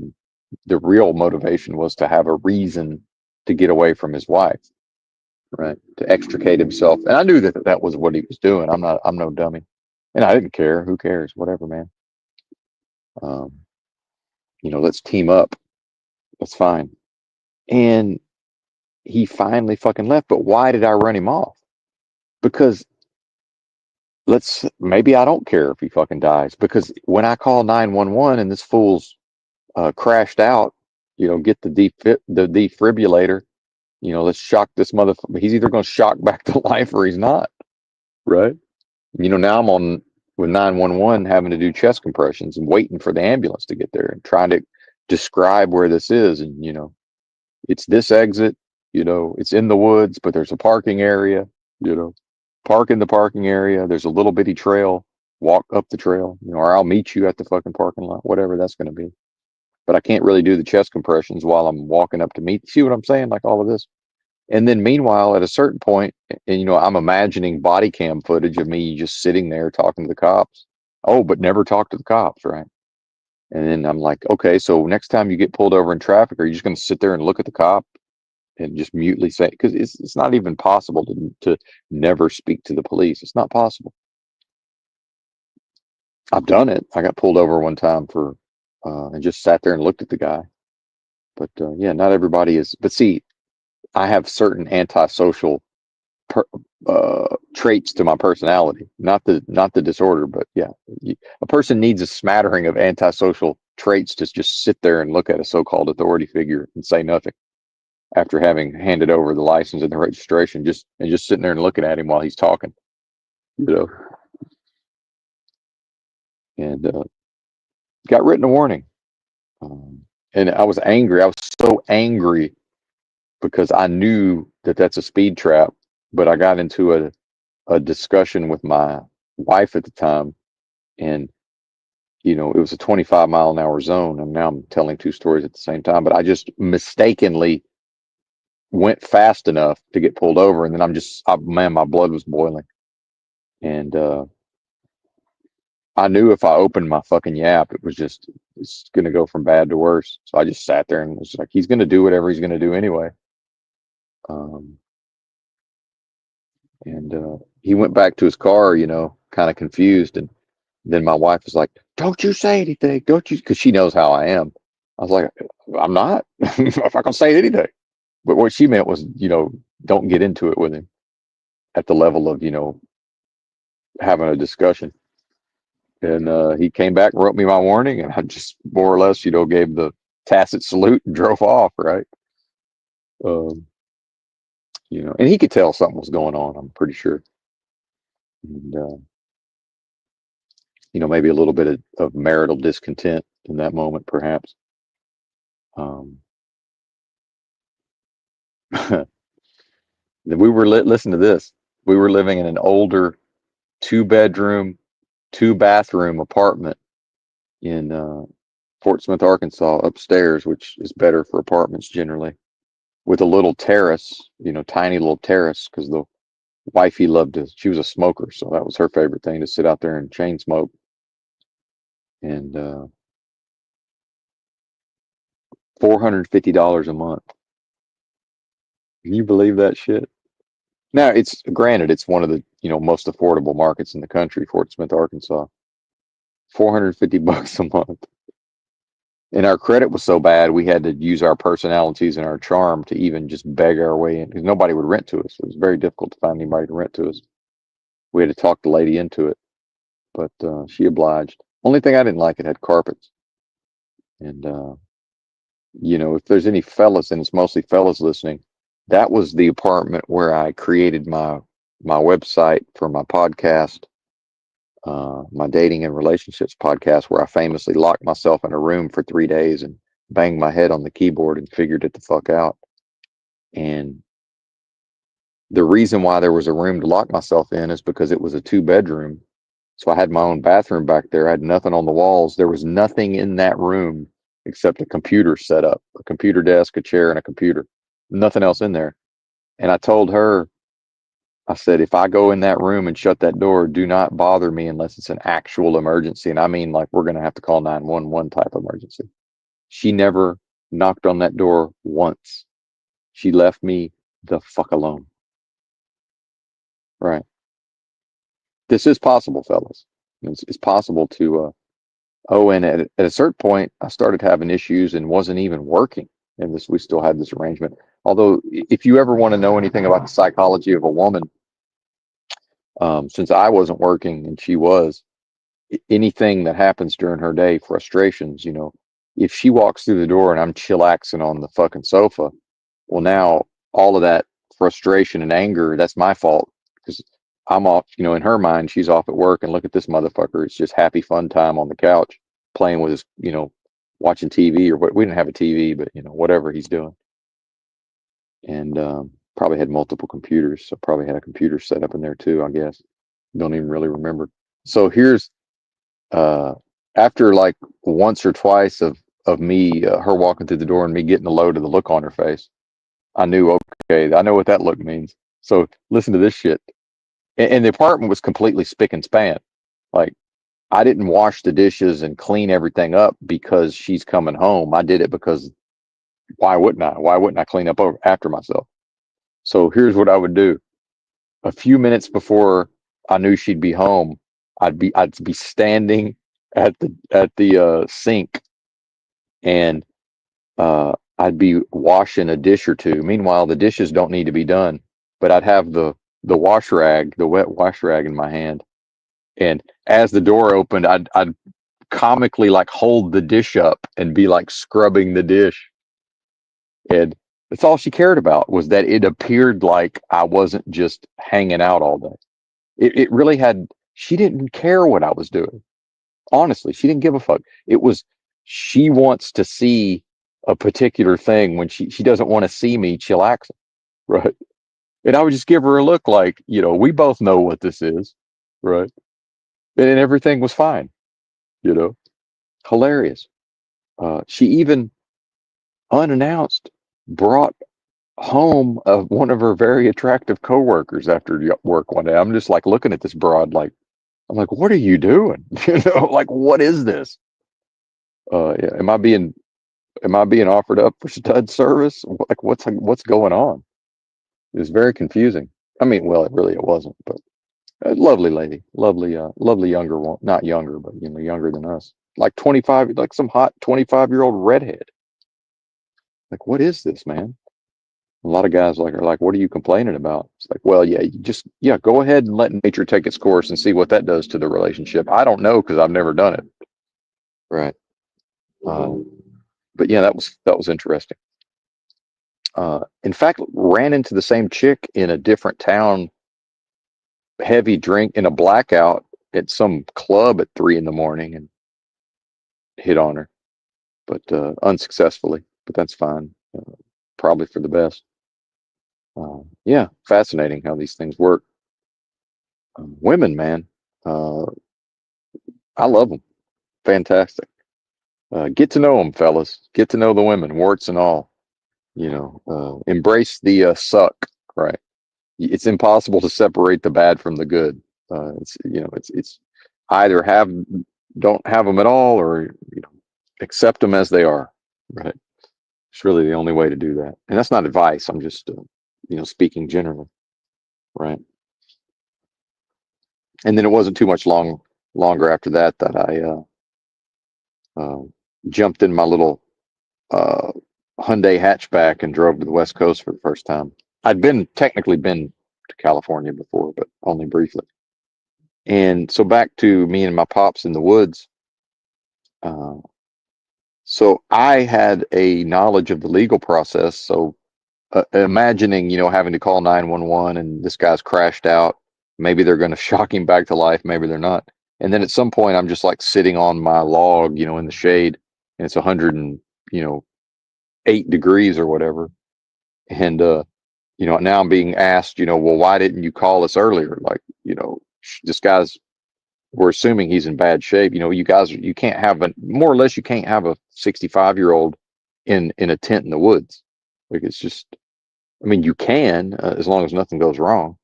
the real motivation was to have a reason to get away from his wife, right? To extricate himself. And I knew that was what he was doing. I'm no dummy. And I didn't care. Who cares? Whatever, man. Um, let's team up. That's fine. And he finally fucking left. But why did I run him off? Because maybe I don't care if he fucking dies. Because when I call 911 and this fool's crashed out, get the defibrillator, let's shock this motherfucker. He's either going to shock back to life or he's not, right? Now I'm on with 911 having to do chest compressions and waiting for the ambulance to get there and trying to describe where this is. And, it's this exit, it's in the woods, but there's a parking area, park in the parking area. There's a little bitty trail, walk up the trail, or I'll meet you at the fucking parking lot, whatever that's going to be. But I can't really do the chest compressions while I'm walking up to meet. See what I'm saying? Like all of this. And then meanwhile, at a certain point, and I'm imagining body cam footage of me just sitting there talking to the cops. Oh, but never talk to the cops, right? And then I'm like, okay, so next time you get pulled over in traffic, are you just going to sit there and look at the cop and just mutely say, because it's not even possible to never speak to the police. It's not possible. I've done it. I got pulled over one time and just sat there and looked at the guy. But yeah, not everybody is. But see, I have certain antisocial traits to my personality, not the disorder, but yeah, a person needs a smattering of antisocial traits to just sit there and look at a so-called authority figure and say nothing after having handed over the license and the registration, just sitting there and looking at him while he's talking, you know. And got written a warning, and I was angry. I was so angry because I knew that that's a speed trap, but I got into a discussion with my wife at the time, and it was a 25-mile-an-hour zone, and now I'm telling two stories at the same time. But I just mistakenly went fast enough to get pulled over, and then man, my blood was boiling, and I knew if I opened my fucking yap, it's gonna go from bad to worse. So I just sat there and was like, he's gonna do whatever he's gonna do anyway. Um, and he went back to his car, kind of confused, and then my wife was like, "Don't you say anything, don't you?" Because she knows how I am. I was like, "I'm not. I'm not gonna say anything." But what she meant was, don't get into it with him at the level of, having a discussion. And he came back and wrote me my warning, and I just more or less, gave the tacit salute and drove off, right? Um, and he could tell something was going on, I'm pretty sure. And, maybe a little bit of marital discontent in that moment, perhaps. Um, listen to this. We were living in an older 2-bedroom, 2-bathroom apartment in Fort Smith, Arkansas, upstairs, which is better for apartments generally, with a little terrace, tiny little terrace, because the wifey she was a smoker, so that was her favorite thing, to sit out there and chain smoke. And $450 a month. Can you believe that shit? Now, it's granted, it's one of the most affordable markets in the country, Fort Smith, Arkansas. $450 a month. And our credit was so bad, we had to use our personalities and our charm to even just beg our way in, because nobody would rent to us. It was very difficult to find anybody to rent to us. We had to talk the lady into it, but she obliged. Only thing I didn't like, it had carpets. And if there's any fellas, and it's mostly fellas listening, that was the apartment where I created my website for my podcast, my dating and relationships podcast, where I famously locked myself in a room for 3 days and banged my head on the keyboard and figured it the fuck out. And the reason why there was a room to lock myself in is because it was a 2-bedroom. So I had my own bathroom back there. I had nothing on the walls. There was nothing in that room except a computer set up, a computer desk, a chair, and a computer. Nothing else in there. And I told her, I said, if I go in that room and shut that door, do not bother me unless it's an actual emergency. And I mean, like, we're going to have to call 911 type emergency. She never knocked on that door once. She left me the fuck alone. Right. This is possible, fellas. It's possible to, and at a certain point, I started having issues and wasn't even working. And we still had this arrangement. Although, if you ever want to know anything about the psychology of a woman, since I wasn't working and she was, anything that happens during her day, frustrations, if she walks through the door and I'm chillaxing on the fucking sofa, well, now all of that frustration and anger, that's my fault, because I'm off, in her mind, she's off at work, and look at this motherfucker. It's just happy fun time on the couch playing with his, watching TV, or what. We didn't have a TV, but whatever he's doing. And probably had multiple computers, so probably had a computer set up in there too, I guess. Don't even really remember. So here's after like once or twice of me, her walking through the door and me getting a load of the look on her face, I knew, okay, I know what that look means. So listen to this shit. And the apartment was completely spick and span. Like, I didn't wash the dishes and clean everything up because she's coming home. I did it because why wouldn't I? Why wouldn't I clean up after myself? So here's what I would do. A few minutes before I knew she'd be home, I'd be standing at the sink, and I'd be washing a dish or two. Meanwhile, the dishes don't need to be done, but I'd have the wash rag, the wet wash rag in my hand. And as the door opened, I'd comically like hold the dish up and be like scrubbing the dish. And that's all she cared about, was that it appeared like I wasn't just hanging out all day. It really had, she didn't care what I was doing. Honestly, she didn't give a fuck. It was, she wants to see a particular thing when she doesn't want to see me chillaxing. Right. And I would just give her a look like, we both know what this is. Right. And everything was fine, you know. Hilarious. She even unannounced brought home of one of her very attractive coworkers after work one day. I'm just like looking at this broad, like I'm like, what are you doing? Like what is this? Yeah, am I being offered up for stud service? Like what's going on? It was very confusing. I mean, well, it wasn't, but a lovely lady, lovely younger one, not younger, but younger than us, like 25, like some hot 25-year-old redhead. Like, what is this, man? A lot of guys are like, what are you complaining about? It's like, well, yeah, yeah, go ahead and let nature take its course and see what that does to the relationship. I don't know because I've never done it. Right. Um, but yeah, that was interesting. In fact, ran into the same chick in a different town, heavy drink in a blackout at some club at 3 in the morning and hit on her, but unsuccessfully. But that's fine. Probably for the best. Yeah, fascinating how these things work. Women, man, uh, I love them. Fantastic. Get to know them, fellas. Get to know the women, warts and all. Embrace the suck. Right. It's impossible to separate the bad from the good. It's either don't have them at all, or accept them as they are. Right. It's really the only way to do that. And that's not advice. I'm just speaking generally. Right. And then it wasn't too much longer after that that I uh, jumped in my little uh, Hyundai hatchback and drove to the West Coast for the first time. I'd technically been to California before, but only briefly. And so back to me and my pops in the woods. Uh, so I had a knowledge of the legal process. So imagining, having to call 911 and this guy's crashed out. Maybe they're going to shock him back to life. Maybe they're not. And then at some point, I'm just like sitting on my log, in the shade, and it's 108 degrees or whatever. And now I'm being asked, well, why didn't you call us earlier? Like, this guy's, we're assuming he's in bad shape. You guys, you can't have more or less, you can't have a 65-year-old in a tent in the woods. Like, it's just, I mean, you can, as long as nothing goes wrong.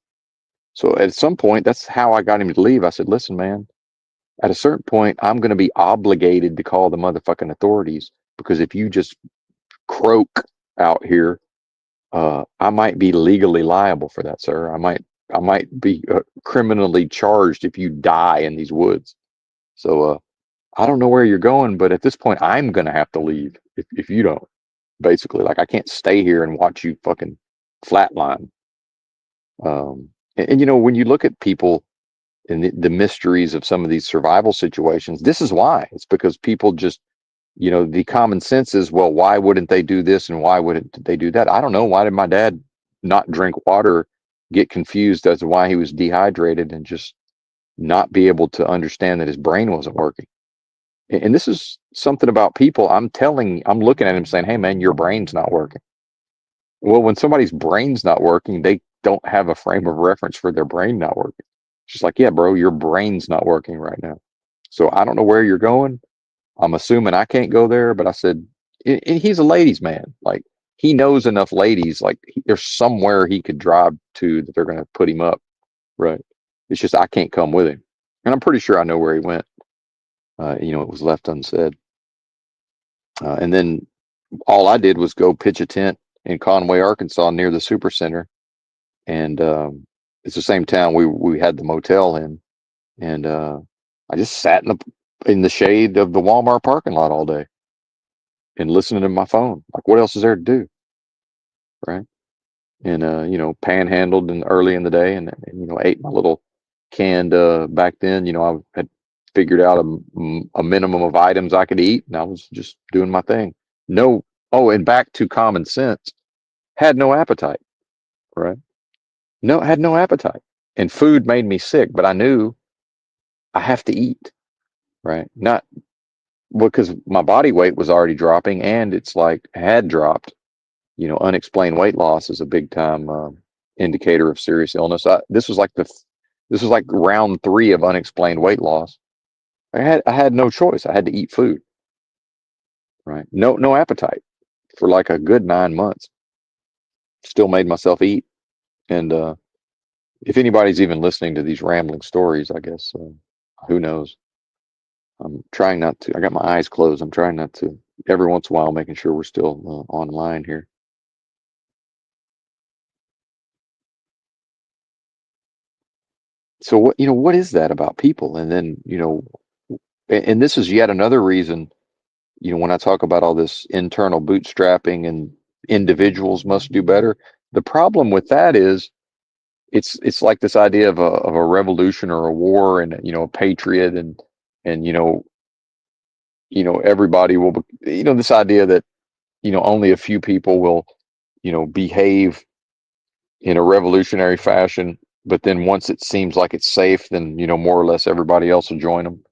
So at some point, that's how I got him to leave. I said, listen, man, at a certain point, I'm going to be obligated to call the motherfucking authorities, because if you just croak out here, I might be legally liable for that, sir. I might be criminally charged if you die in these woods. So I don't know where you're going, but at this point, I'm going to have to leave if you don't. Basically, like, I can't stay here and watch you fucking flatline. And when you look at people and the mysteries of some of these survival situations, this is why. It's because people just, the common sense is, well, why wouldn't they do this and why wouldn't they do that? I don't know. Why did my dad not drink water, get confused as to why he was dehydrated, and just not be able to understand that his brain wasn't working? And this is something about people. I'm looking at him saying, hey, man, your brain's not working. Well, when somebody's brain's not working, they don't have a frame of reference for their brain not working. It's just like, yeah, bro, your brain's not working right now. So I don't know where you're going. I'm assuming I can't go there, but I said, and he's a ladies' man. Like, he knows enough ladies. Like, there's somewhere he could drive to that they're going to put him up. Right. It's just I can't come with him. And I'm pretty sure I know where he went. It was left unsaid. And then all I did was go pitch a tent in Conway, Arkansas, near the Supercenter. And it's the same town we had the motel in. And I just sat in the shade of the Walmart parking lot all day and listening to my phone. Like, what else is there to do? Right. And panhandled early in the day, and ate my little canned back then, I had figured out a minimum of items I could eat, and I was just doing my thing. No. Oh, and back to common sense, had no appetite. Right. No, had no appetite. And food made me sick, but I knew I have to eat. Right. Not because my body weight was already dropping, and it's like had dropped. Unexplained weight loss is a big time indicator of serious illness. This was like round 3 of unexplained weight loss. I had no choice. I had to eat food. right? No appetite for like a good 9 months. Still made myself eat. And if anybody's even listening to these rambling stories, I guess, who knows? I'm trying not to. I got my eyes closed. I'm trying not to. Every once in a while, making sure we're still online here. So what is that about people? And then, and this is yet another reason, when I talk about all this internal bootstrapping and individuals must do better, the problem with that is it's like this idea of a revolution or a war and a patriot and everybody will this idea that only a few people will behave in a revolutionary fashion, but then once it seems like it's safe, then more or less everybody else will join them.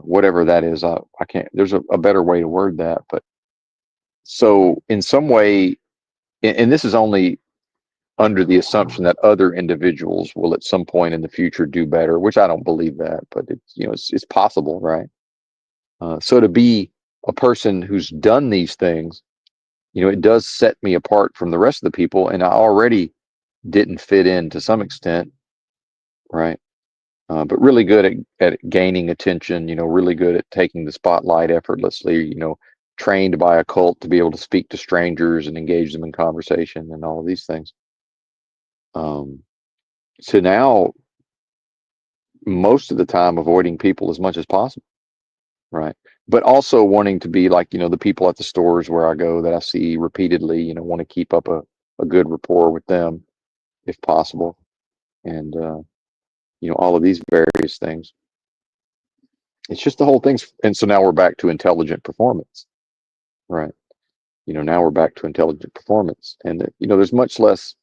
Whatever that is, I can't. There's a better way to word that, but so in some way, and this is only under the assumption that other individuals will at some point in the future do better, which I don't believe that, but it's possible, right? So to be a person who's done these things, it does set me apart from the rest of the people, and I already didn't fit in to some extent, right? But really good at gaining attention, really good at taking the spotlight effortlessly, trained by a cult to be able to speak to strangers and engage them in conversation and all of these things. Um, so now, most of the time, avoiding people as much as possible, right? But also wanting to be like, the people at the stores where I go that I see repeatedly, want to keep up a good rapport with them if possible. And, all of these various things. It's just the whole thing. And so now we're back to intelligent performance, right? Now we're back to intelligent performance. And, there's much less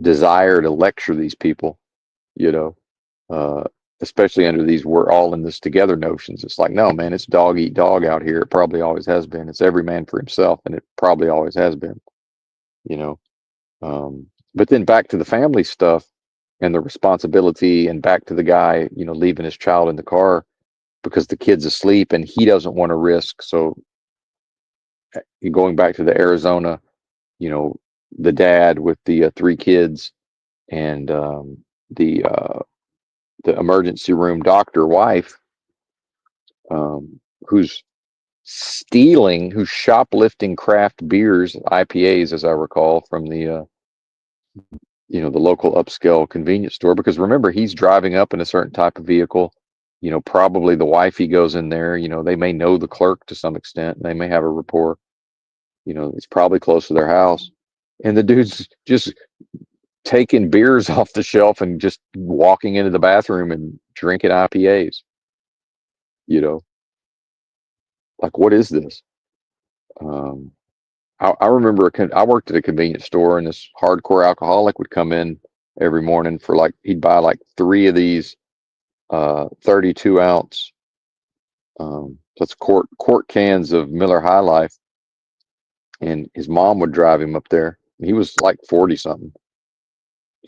desire to lecture these people, you know, uh, especially under these we're all in this together notions. It's like, no, man, it's dog eat dog out here. It probably always has been. It's every man for himself, and it probably always has been, you know. But then back to the family stuff and the responsibility, and back to the guy, leaving his child in the car because the kid's asleep and he doesn't want to risk. So going back to the Arizona, you know, the dad with the three kids and the emergency room doctor wife, who's who's shoplifting craft beers, IPAs, as I recall, from the the local upscale convenience store. Because remember, he's driving up in a certain type of vehicle. Probably the wife he goes in there. They may know the clerk to some extent. And they may have a rapport. It's probably close to their house, and the dude's just taking beers off the shelf and just walking into the bathroom and drinking IPAs. You know, like, what is this? Um, I remember I worked at a convenience store, and this hardcore alcoholic would come in every morning for like he'd buy like three of these 32-ounce that's quart cans of Miller High Life, and his mom would drive him up there. He was like 40 something,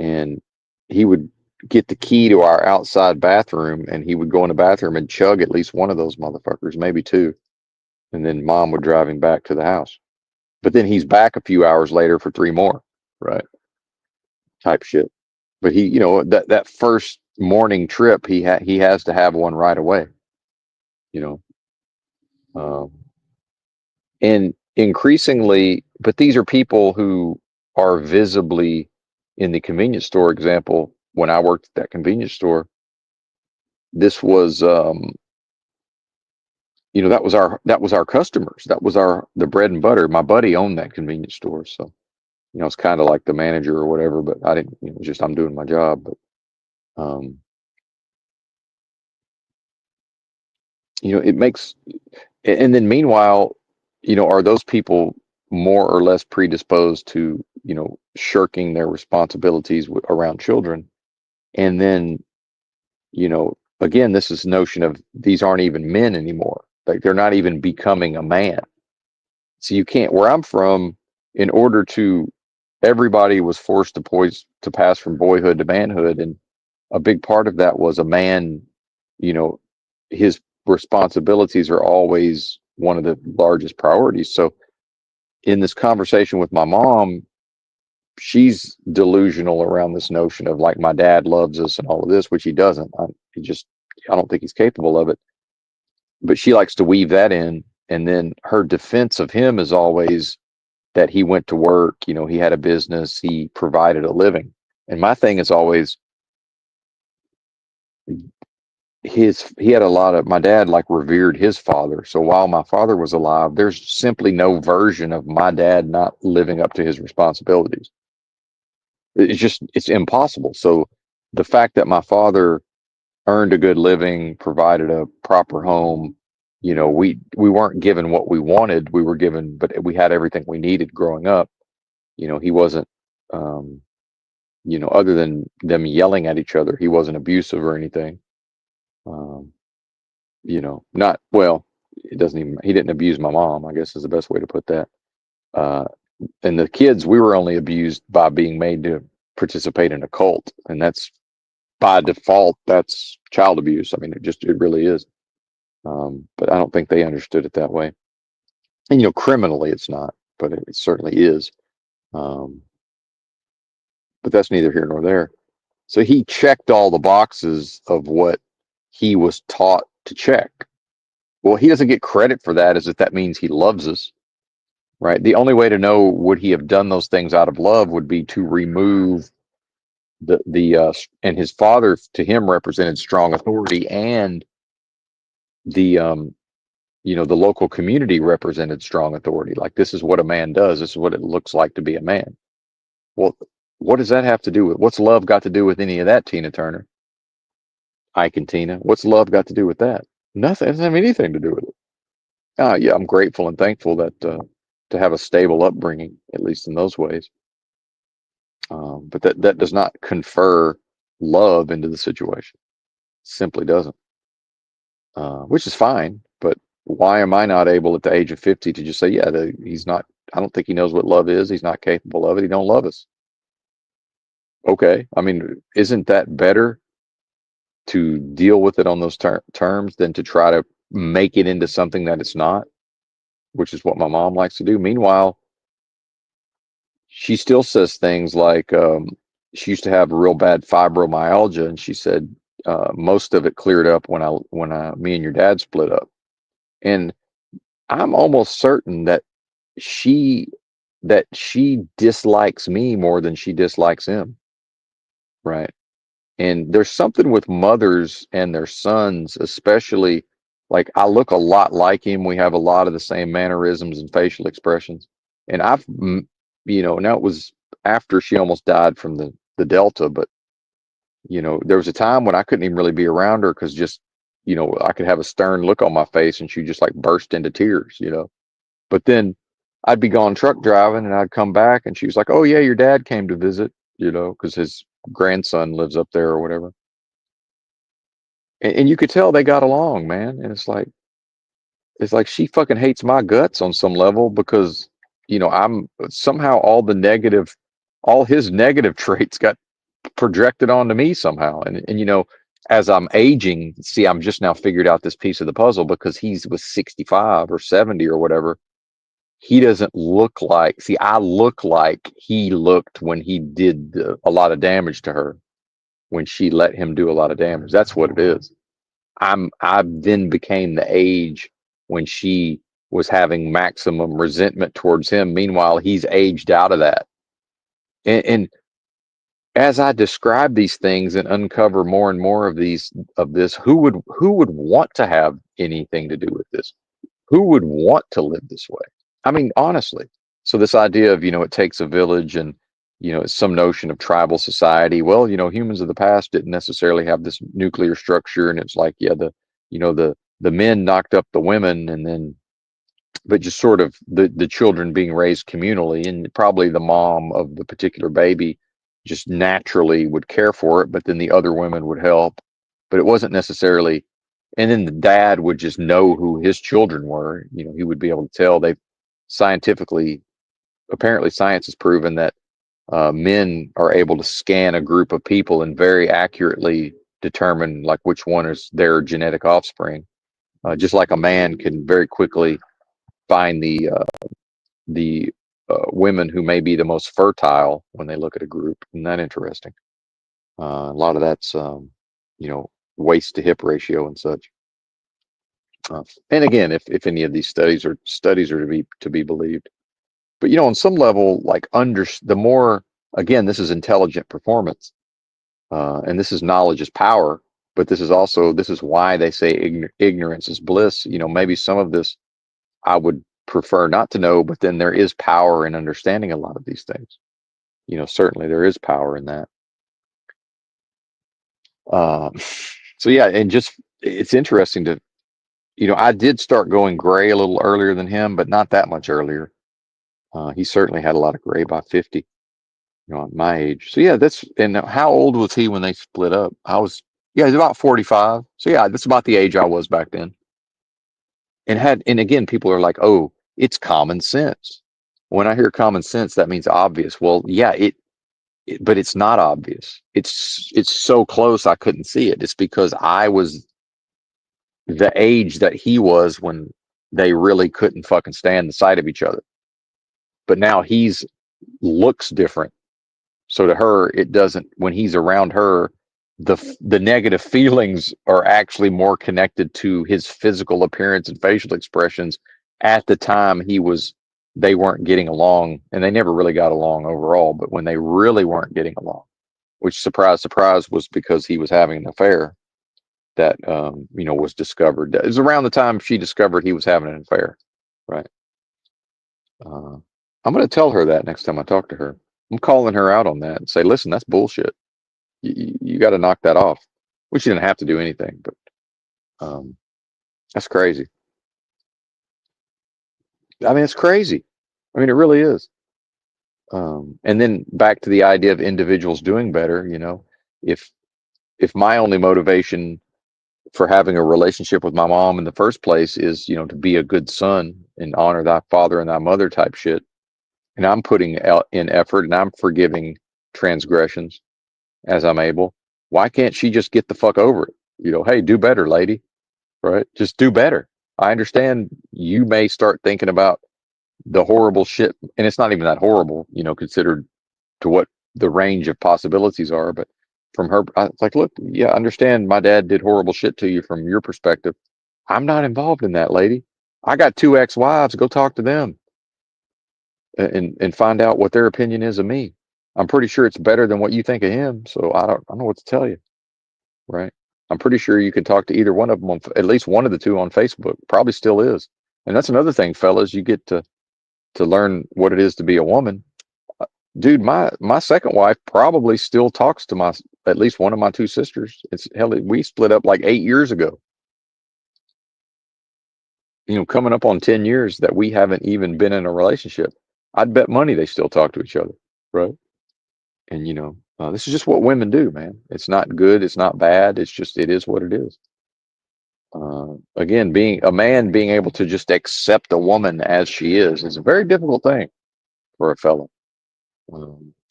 and he would get the key to our outside bathroom, and he would go in the bathroom and chug at least one of those motherfuckers, maybe two, and then mom would drive him back to the house. But then he's back a few hours later for three more, right? Type shit. But he, that first morning trip, he has to have one right away, you know. Um, and increasingly, but these are people who are visibly in the convenience store example. When I worked at that convenience store, this was that was our customers. That was the bread and butter. My buddy owned that convenience store, so it's kind of like the manager or whatever, but I didn't, just I'm doing my job. But um, it makes, and then meanwhile, are those people more or less predisposed to, shirking their responsibilities around children? And then, again, this is notion of these aren't even men anymore. Like, they're not even becoming a man. So you can't, where I'm from, in order to, everybody was forced to pass from boyhood to manhood. And a big part of that was a man, his responsibilities are always one of the largest priorities. So in this conversation with my mom, she's delusional around this notion of like my dad loves us and all of this, which he doesn't. I don't think he's capable of it. But she likes to weave that in, and then her defense of him is always that he went to work, he had a business, he provided a living. And my thing is always he had a lot of, my dad like revered his father. So while my father was alive, there's simply no version of my dad not living up to his responsibilities. It's impossible. So the fact that my father earned a good living, provided a proper home, we weren't given what we wanted. We were given, but we had everything we needed growing up. He wasn't, other than them yelling at each other, he wasn't abusive or anything. Um, not well. He didn't abuse my mom, I guess is the best way to put that. Uh, and the kids, we were only abused by being made to participate in a cult, and that's by default, that's child abuse. I mean, it really is. But I don't think they understood it that way. And criminally, it's not, but it certainly is. Um, but that's neither here nor there. So he checked all the boxes of what he was taught to check. Well, he doesn't get credit for that as if that means he loves us, right? The only way to know would he have done those things out of love would be to remove and his father to him represented strong authority, and the the local community represented strong authority. Like, this is what a man does. This is what it looks like to be a man. Well, what does that have to do with, what's love got to do with any of that, Tina Turner? Ike and Tina, what's love got to do with that? Nothing. It doesn't have anything to do with it. Yeah, I'm grateful and thankful that to have a stable upbringing, at least in those ways. But that does not confer love into the situation. Simply doesn't. Which is fine. But why am I not able at the age of 50 to just say, yeah, he's not, I don't think he knows what love is. He's not capable of it. He don't love us. Okay. I mean, isn't that better to deal with it on those terms than to try to make it into something that it's not, which is what my mom likes to do. Meanwhile, she still says things like, she used to have real bad fibromyalgia, and she said most of it cleared up when me and your dad split up. And I'm almost certain that she dislikes me more than she dislikes him, right? And there's something with mothers and their sons, especially, like, I look a lot like him. We have a lot of the same mannerisms and facial expressions. And now it was after she almost died from the Delta, but there was a time when I couldn't even really be around her because just, I could have a stern look on my face and she'd just like burst into tears. But then I'd be gone truck driving and I'd come back and she was like, "Oh yeah, your dad came to visit," because his grandson lives up there or whatever. And you could tell they got along, man. And it's like she fucking hates my guts on some level because, I'm somehow all his negative traits got projected onto me somehow. And as I'm aging, see, I'm just now figured out this piece of the puzzle because was 65 or 70 or whatever. He doesn't look like, see, I look like he looked when he did a lot of damage to her, when she let him do a lot of damage. That's what it is. I then became the age when she was having maximum resentment towards him. Meanwhile, he's aged out of that. And as I describe these things and uncover more and more of this, who would want to have anything to do with this? Who would want to live this way? I mean, honestly. So this idea of, it takes a village, and, it's some notion of tribal society. Well, humans of the past didn't necessarily have this nuclear structure. And it's like, yeah, the men knocked up the women, and then, but just sort of the children being raised communally, and probably the mom of the particular baby just naturally would care for it, but then the other women would help. But it wasn't necessarily, and then the dad would just know who his children were. He would be able to tell. Apparently science has proven that men are able to scan a group of people and very accurately determine like which one is their genetic offspring. just like a man can very quickly find the women who may be the most fertile when they look at a group. Isn't that interesting? A lot of that's you know, waist to hip ratio and such. And again, if any of these studies are to be believed, but you know, on some level, like under the more, again, this is intelligent performance, and this is knowledge is power. But this is why they say ignorance is bliss. You know, maybe some of this I would prefer not to know, but then there is power in understanding a lot of these things. You know, certainly there is power in that. Um, so yeah, and just it's interesting to, you know, I did start going gray a little earlier than him, but not that much earlier. He certainly had a lot of gray by 50, you know, at my age. So yeah, and how old was he when they split up? Yeah, he's about 45. So yeah, that's about the age I was back then. And again, people are like, oh, it's common sense. When I hear common sense, that means obvious. Well, yeah, but it's not obvious. It's so close I couldn't see it. It's because I was the age that he was when they really couldn't fucking stand the sight of each other. But now he's looks different. So to her, it doesn't, when he's around her, the negative feelings are actually more connected to his physical appearance and facial expressions at the time they weren't getting along, and they never really got along overall, but when they really weren't getting along, which surprise, surprise, was because he was having an affair that, you know, was discovered. It was around the time she discovered he was having an affair, right? Uh, I'm going to tell her that next time I talk to her. I'm calling her out on that and say, listen, that's bullshit. You got to knock that off. We shouldn't have to do anything, but um, that's crazy. I mean, it's crazy. I mean, it really is. And then back to the idea of individuals doing better. You know, if if my only motivation for having a relationship with my mom in the first place is, you know, to be a good son and honor thy father and thy mother type shit, and I'm putting out in effort and I'm forgiving transgressions as I'm able, why can't she just get the fuck over it? You know, hey, do better, lady, right? Just do better. I understand you may start thinking about the horrible shit, and it's not even that horrible, you know, considered to what the range of possibilities are. But from her, it's like, look, yeah, I understand my dad did horrible shit to you from your perspective. I'm not involved in that, lady. I got two ex-wives. Go talk to them and find out what their opinion is of me. I'm pretty sure it's better than what you think of him. So I don't know what to tell you, right? I'm pretty sure you could talk to either one of them at least one of the two on Facebook. Probably still is. And that's another thing, fellas. You get to learn what it is to be a woman. Dude, my second wife probably still talks to my at least one of my two sisters. It's hell, we split up like 8 years ago. You know, coming up on 10 years that we haven't even been in a relationship. I'd bet money they still talk to each other, right? And you know, this is just what women do, man. It's not good, it's not bad. It's just it is what it is. Again, being a man, being able to just accept a woman as she is a very difficult thing for a fellow.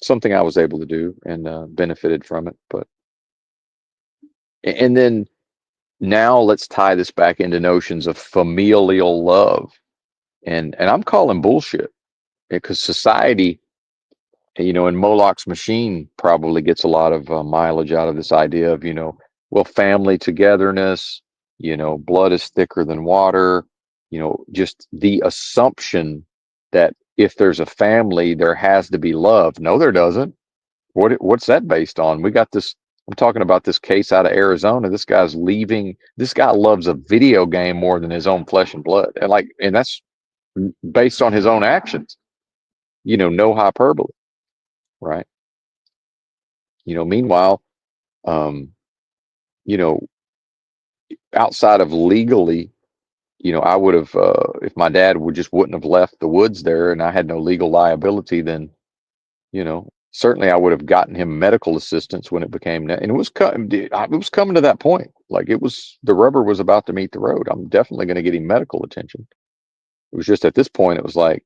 Something I was able to do and benefited from it. But and then now let's tie this back into notions of familial love, and I'm calling bullshit because society, you know, and Moloch's machine probably gets a lot of mileage out of this idea of, you know, well, family togetherness, you know, blood is thicker than water, you know, just the assumption that if there's a family, there has to be love. No, there doesn't. What's that based on? We got this. I'm talking about this case out of Arizona. This guy's leaving. This guy loves a video game more than his own flesh and blood, and that's based on his own actions. You know, no hyperbole, right? You know, meanwhile, um, you know, outside of legally, you know, I would have, if my dad wouldn't have left the woods there, and I had no legal liability, then, you know, certainly I would have gotten him medical assistance when it became, and it was coming to that point. Like the rubber was about to meet the road. I'm definitely going to get him medical attention. It was just at this point, it was like,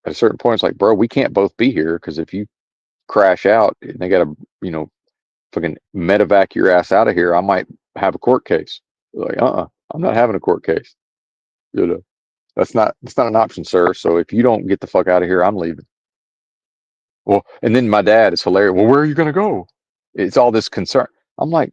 at a certain point, it's like, bro, we can't both be here because if you crash out and they got to, you know, fucking medevac your ass out of here, I might have a court case. Like, I'm not having a court case. You know, that's not an option, sir. So if you don't get the fuck out of here, I'm leaving. Well, and then my dad is hilarious. Well, where are you gonna go? It's all this concern. I'm like,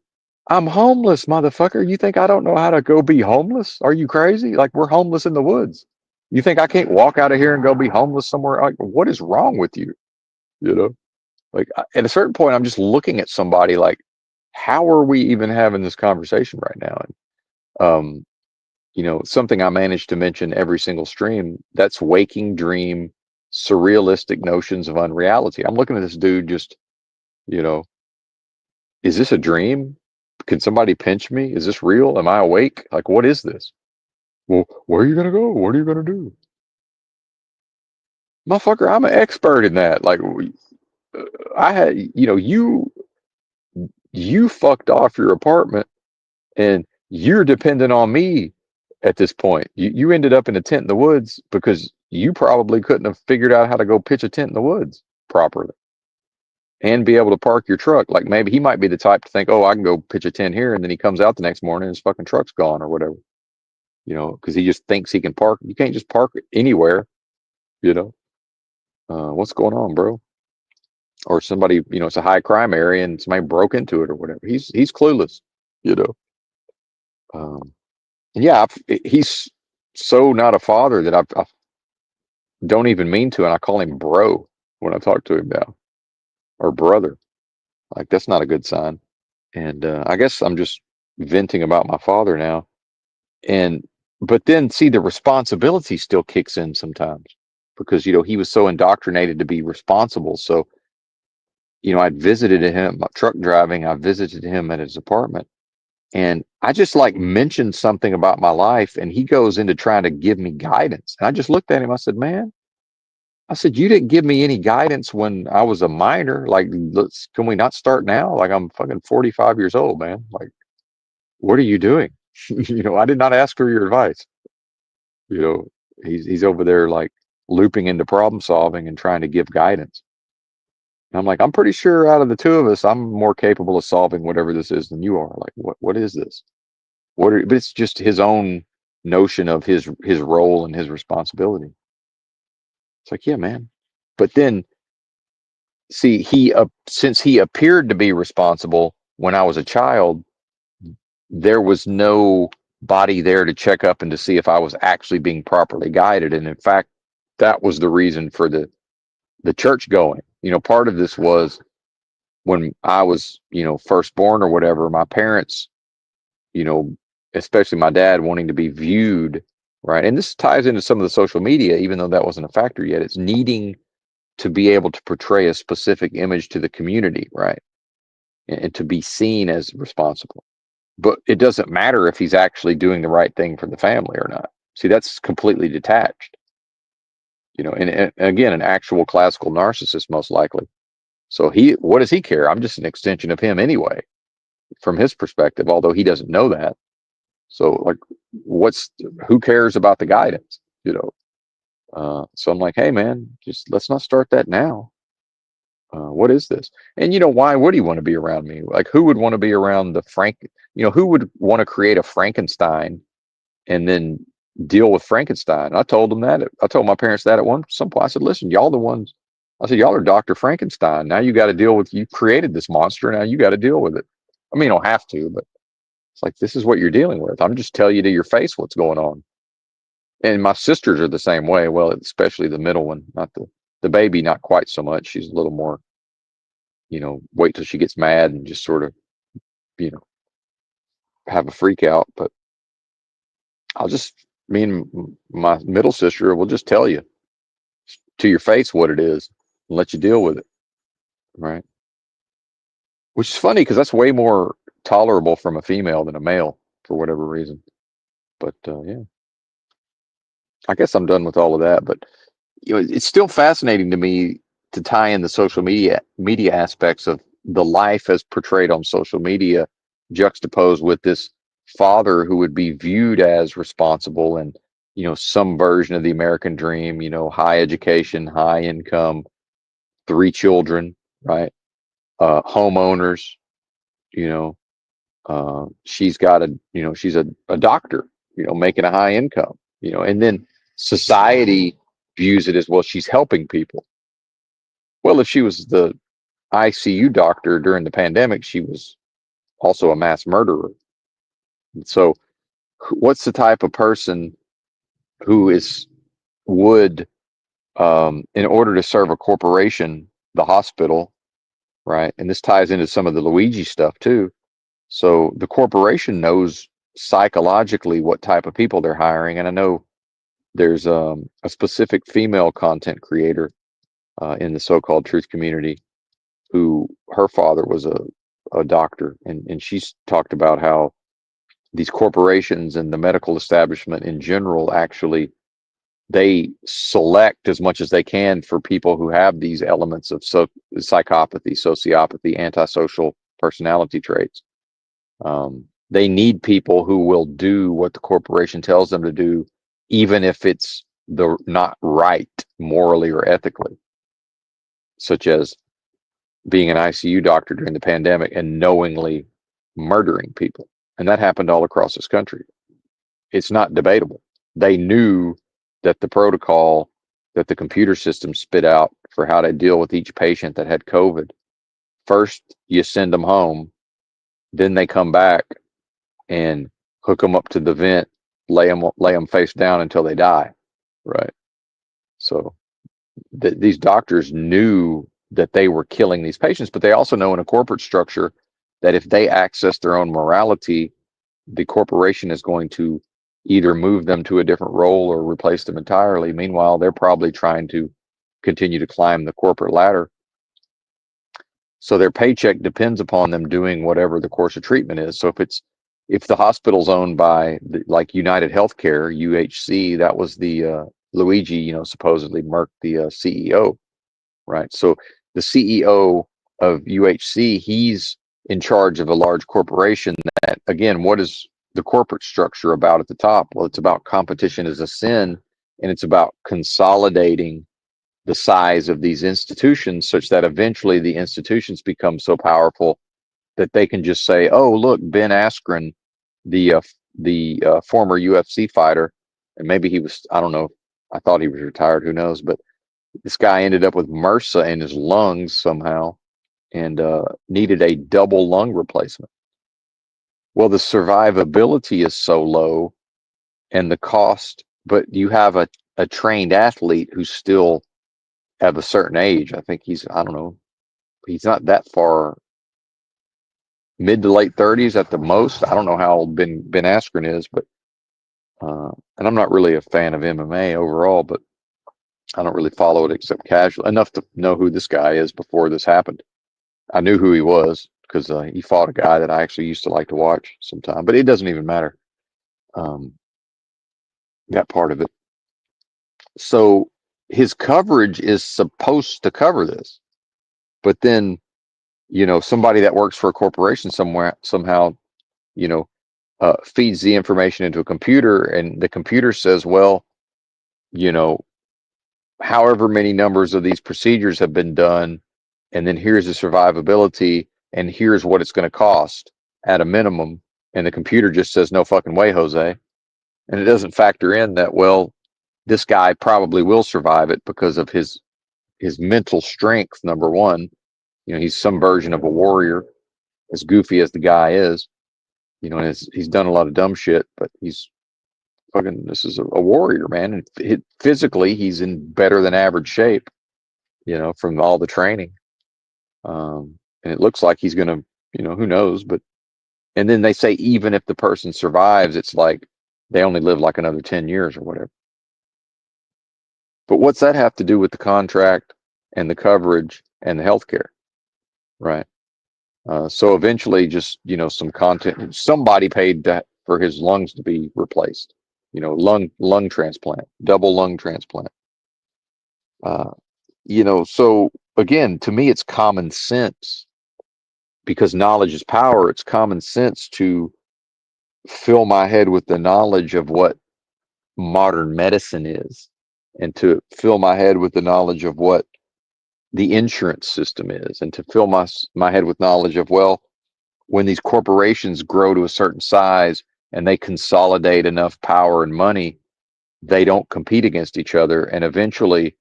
I'm homeless, motherfucker. You think I don't know how to go be homeless? Are you crazy? Like we're homeless in the woods. You think I can't walk out of here and go be homeless somewhere? Like, what is wrong with you? You know, like at a certain point, I'm just looking at somebody like, how are we even having this conversation right now? And something I managed to mention every single stream, that's waking dream, surrealistic notions of unreality. I'm looking at this dude just, you know, is this a dream? Can somebody pinch me? Is this real? Am I awake? Like, what is this? Well, where are you gonna go? What are you gonna do? Motherfucker, I'm an expert in that. Like, I had, you fucked off your apartment and you're dependent on me at this point. You ended up in a tent in the woods because you probably couldn't have figured out how to go pitch a tent in the woods properly and be able to park your truck. Like maybe he might be the type to think, oh, I can go pitch a tent here, and then he comes out the next morning and his fucking truck's gone or whatever. Because he just thinks he can park. You can't just park anywhere. You know, what's going on, bro? Or somebody, it's a high crime area and somebody broke into it or whatever. He's clueless. You know. Um, and yeah, he's so not a father that I don't even mean to, and I call him bro when I talk to him now, or brother. Like that's not a good sign. And I guess I'm just venting about my father now. And but then see the responsibility still kicks in sometimes because he was so indoctrinated to be responsible. So I'd visited him truck driving. I visited him at his apartment, and I just like mentioned something about my life, and he goes into trying to give me guidance. And I just looked at him. I said, "Man," I said, "you didn't give me any guidance when I was a minor. Like, can we not start now? Like, I'm fucking 45 years old, man. Like, what are you doing?" I did not ask for your advice. You know, he's over there like looping into problem solving and trying to give guidance. And I'm like, I'm pretty sure out of the two of us, I'm more capable of solving whatever this is than you are. Like, what is this? But it's just his own notion of his role and his responsibility. It's like, yeah, man. But then see, since he appeared to be responsible when I was a child, there was no body there to check up and to see if I was actually being properly guided. And in fact, that was the reason for the church going. Part of this was when I was, first born or whatever, my parents, you know, especially my dad wanting to be viewed, right? And this ties into some of the social media, even though that wasn't a factor yet. It's needing to be able to portray a specific image to the community, right? And to be seen as responsible. But it doesn't matter if he's actually doing the right thing for the family or not. See, that's completely detached. And again, an actual classical narcissist, most likely. So what does he care? I'm just an extension of him anyway, from his perspective, although he doesn't know that. So like, who cares about the guidance? So I'm like, hey man, just let's not start that now. What is this? And why would he want to be around me? Like, who would want to be around who would want to create a Frankenstein and then deal with Frankenstein? I told them that. I told my parents that at some point. I said, listen, y'all the ones. I said, y'all are Dr. Frankenstein. Now you got to deal with. You created this monster. Now you got to deal with it. I mean, you don't have to, but it's like this is what you're dealing with. I'm just telling you to your face what's going on. And my sisters are the same way. Well, especially the middle one, not the baby, not quite so much. She's a little more, wait till she gets mad and just sort of, you know, have a freak out. But me and my middle sister will just tell you to your face what it is and let you deal with it. Right. Which is funny because that's way more tolerable from a female than a male for whatever reason. But yeah, I guess I'm done with all of that. But it's still fascinating to me to tie in the social media aspects of the life as portrayed on social media, juxtaposed with this father who would be viewed as responsible and some version of the American dream. High education, high income, 3 children, right? Homeowners, you know, She's got she's a doctor, making a high income, and then society views it as, well, she's helping people. Well, if she was the ICU doctor during the pandemic, she was also a mass murderer. So, what's the type of person who would, in order to serve a corporation, the hospital, right? And this ties into some of the Luigi stuff too. So the corporation knows psychologically what type of people they're hiring. And I know there's a specific female content creator in the so-called truth community who, her father was a doctor, and she's talked about how these corporations and the medical establishment in general, actually, they select as much as they can for people who have these elements of psychopathy, sociopathy, antisocial personality traits. They need people who will do what the corporation tells them to do, even if it's not right morally or ethically, such as being an ICU doctor during the pandemic and knowingly murdering people. And that happened all across this country. It's not debatable. They knew that the protocol that the computer system spit out for how to deal with each patient that had COVID, first you send them home, then they come back and hook them up to the vent, lay them face down until they die, right? So these doctors knew that they were killing these patients, but they also know in a corporate structure that if they access their own morality, the corporation is going to either move them to a different role or replace them entirely. Meanwhile, they're probably trying to continue to climb the corporate ladder. So their paycheck depends upon them doing whatever the course of treatment is. So if the hospital's owned by like United Healthcare, UHC, that was the Luigi, supposedly murked the CEO, right? So the CEO of UHC, he's in charge of a large corporation that, again, what is the corporate structure about at the top? Well, it's about competition is a sin, and it's about consolidating the size of these institutions such that eventually the institutions become so powerful that they can just say, "Oh, look, Ben Askren, the former UFC fighter, and maybe he was, I don't know, I thought he was retired, who knows, but this guy ended up with MRSA in his lungs somehow and needed a double lung replacement." Well, the survivability is so low and the cost, but you have a trained athlete who's still at a certain age. I think I don't know, he's not that far, mid to late 30s at the most. I don't know how old Ben Askren is, but and I'm not really a fan of MMA overall, but I don't really follow it except casually enough to know who this guy is before this happened. I knew who he was because he fought a guy that I actually used to like to watch sometime, but it doesn't even matter, um, that part of it. So his coverage is supposed to cover this, but then, somebody that works for a corporation somewhere, somehow, feeds the information into a computer, and the computer says, well, you know, however many numbers of these procedures have been done, and then here's the survivability, and here's what it's going to cost at a minimum. And the computer just says, no fucking way, Jose. And it doesn't factor in that, well, this guy probably will survive it because of his mental strength, number one. He's some version of a warrior, as goofy as the guy is, and he's done a lot of dumb shit, but this is a warrior, man. And physically, he's in better than average shape, from all the training. And it looks like he's going to, who knows, and then they say, even if the person survives, it's like they only live like another 10 years or whatever. But what's that have to do with the contract and the coverage and the healthcare? Right. So eventually, just, some content, somebody paid for his lungs to be replaced, lung transplant, double lung transplant. So again, to me, it's common sense, because knowledge is power. It's common sense to fill my head with the knowledge of what modern medicine is, and to fill my head with the knowledge of what the insurance system is, and to fill my head with knowledge of, well, when these corporations grow to a certain size and they consolidate enough power and money, they don't compete against each other. And eventually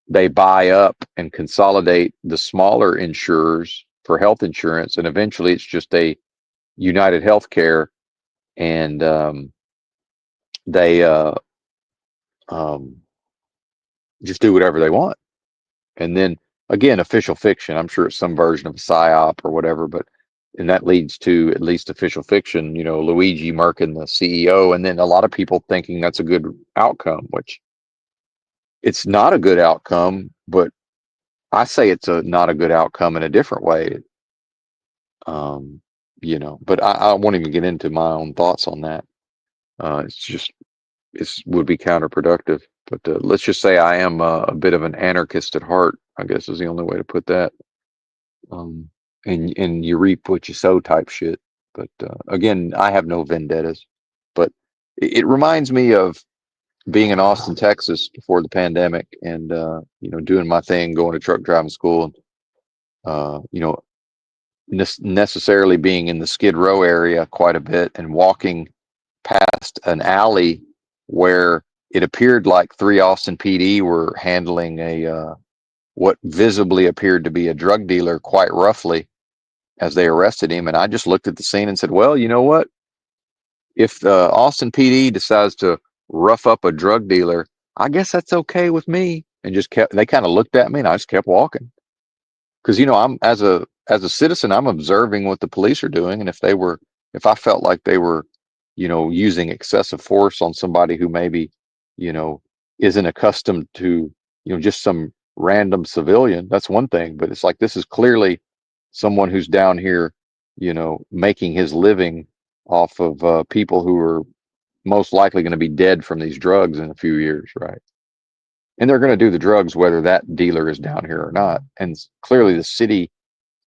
they buy up and consolidate the smaller insurers for health insurance. And eventually it's just a United Healthcare, and they um, just do whatever they want. And then again, official fiction. I'm sure it's some version of a psyop or whatever, but and that leads to at least official fiction. Luigi Merkin, the CEO, and then a lot of people thinking that's a good outcome, which it's not a good outcome. But I say it's not a good outcome in a different way. Um, but I won't even get into my own thoughts on that. It's just it would be counterproductive. But let's just say I am a bit of an anarchist at heart, I guess is the only way to put that. Um, and you reap what you sow type shit. But again, I have no vendettas. But it reminds me of being in Austin, Texas before the pandemic, and doing my thing, going to truck driving school, and necessarily being in the Skid Row area quite a bit and walking past an alley where it appeared like 3 Austin PD were handling a what visibly appeared to be a drug dealer quite roughly as they arrested him. And I just looked at the scene and said, well, you know what? If the Austin PD decides to rough up a drug dealer, I guess that's okay with me. And they kind of looked at me, and I just kept walking. Because I'm as a citizen, I'm observing what the police are doing, and if I felt like they were, using excessive force on somebody who maybe, isn't accustomed to, just some random civilian, that's one thing. But it's like, this is clearly someone who's down here, making his living off of people who are most likely going to be dead from these drugs in a few years, right? And they're going to do the drugs whether that dealer is down here or not. And clearly the city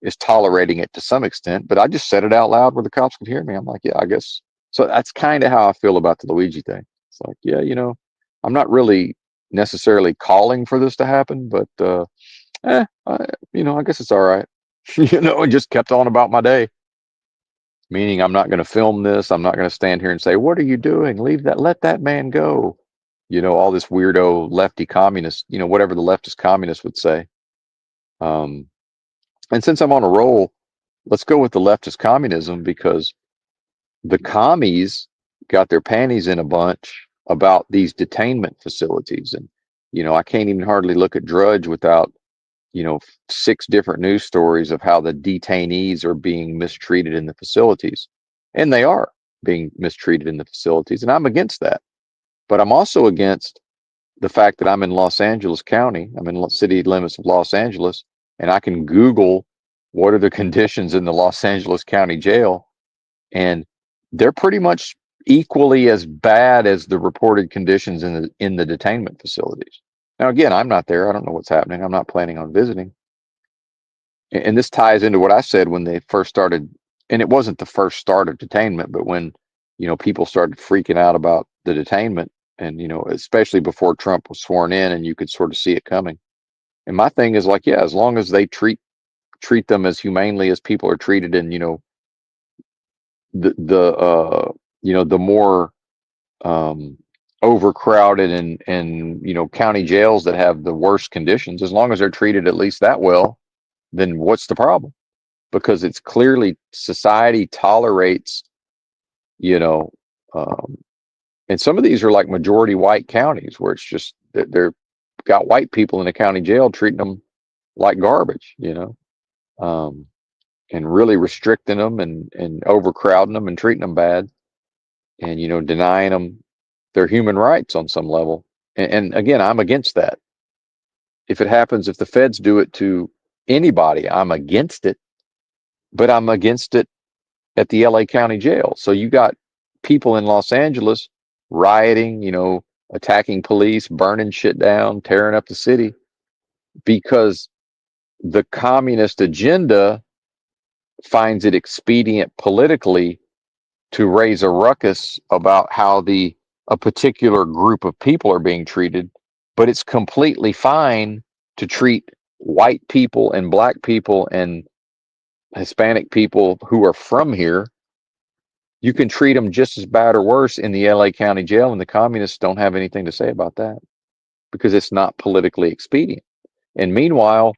is tolerating it to some extent, but I just said it out loud where the cops could hear me. I'm like, yeah, I guess. So that's kind of how I feel about the Luigi thing. It's like, yeah, I'm not really necessarily calling for this to happen, but I guess it's all right. And just kept on about my day. Meaning I'm not going to film this. I'm not going to stand here and say, what are you doing? Let that man go. All this weirdo lefty communist, whatever the leftist communists would say. And since I'm on a roll, let's go with the leftist communism, because the commies got their panties in a bunch about these detainment facilities. And, I can't even hardly look at Drudge without, 6 different news stories of how the detainees are being mistreated in the facilities. And they are being mistreated in the facilities. And I'm against that. But I'm also against the fact that I'm in Los Angeles County. I'm in the city limits of Los Angeles, and I can Google what are the conditions in the Los Angeles County Jail, and they're pretty much equally as bad as the reported conditions in the detainment facilities. Now, again, I'm not there. I don't know what's happening. I'm not planning on visiting. And this ties into what I said when they first started, and it wasn't the first start of detainment, but when, people started freaking out about the detainment, and, especially before Trump was sworn in, and you could sort of see it coming. And my thing is like, yeah, as long as they treat them as humanely as people are treated in, the more overcrowded and county jails that have the worst conditions, as long as they're treated at least that well, then what's the problem? Because it's clearly society tolerates, you know, um, and some of these are like majority white counties where it's just they're got white people in the county jail treating them like garbage, um, and really restricting them and overcrowding them and treating them bad, and denying them their human rights on some level. And again, I'm against that. If it happens, if the feds do it to anybody, I'm against it. But I'm against it at the LA County Jail. So you got people in Los Angeles rioting, attacking police, burning shit down, tearing up the city because the communist agenda finds it expedient politically to raise a ruckus about how a particular group of people are being treated, but it's completely fine to treat white people and black people and Hispanic people who are from here, you can treat them just as bad or worse in the LA County jail, and the communists don't have anything to say about that because it's not politically expedient. And meanwhile,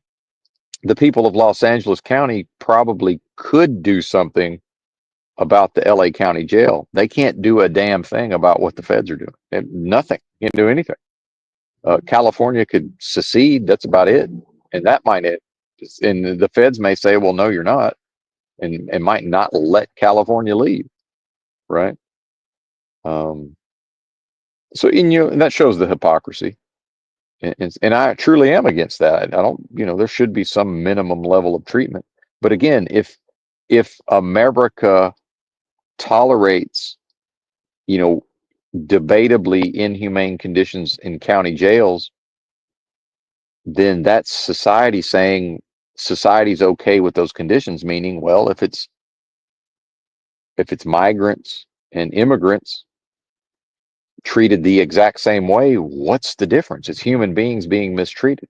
the people of Los Angeles County probably could do something about the LA County jail. They can't do a damn thing about what the feds are doing. Nothing. Can't do anything. California could secede. That's about it. And that might it. And the feds may say, well, no, you're not. And might not let California leave. Right. Um, so, and that shows the hypocrisy. And I truly am against that. I don't, there should be some minimum level of treatment. But again, if America tolerates, you know, debatably inhumane conditions in county jails, then that's society saying society's okay with those conditions, meaning, well, if it's migrants and immigrants treated the exact same way, what's the difference? It's human beings being mistreated.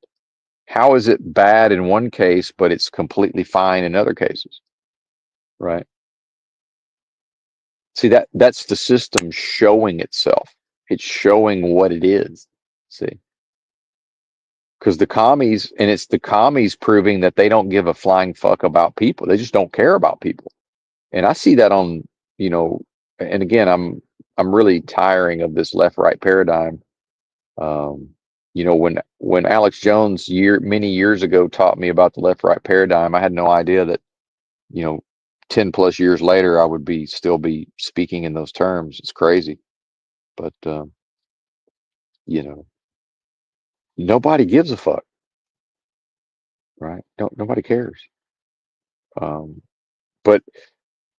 How is it bad in one case, but it's completely fine in other cases? Right. See, that's the system showing itself. It's showing what it is. See, because it's the commies proving that they don't give a flying fuck about people. They just don't care about people. And I see that on, you know, and again, I'm really tiring of this left right paradigm. Um, when Alex Jones many years ago taught me about the left right paradigm, I had no idea that, you know, 10 plus years later I would still be speaking in those terms. It's crazy. But you know, nobody gives a fuck, right? Nobody cares. Um, but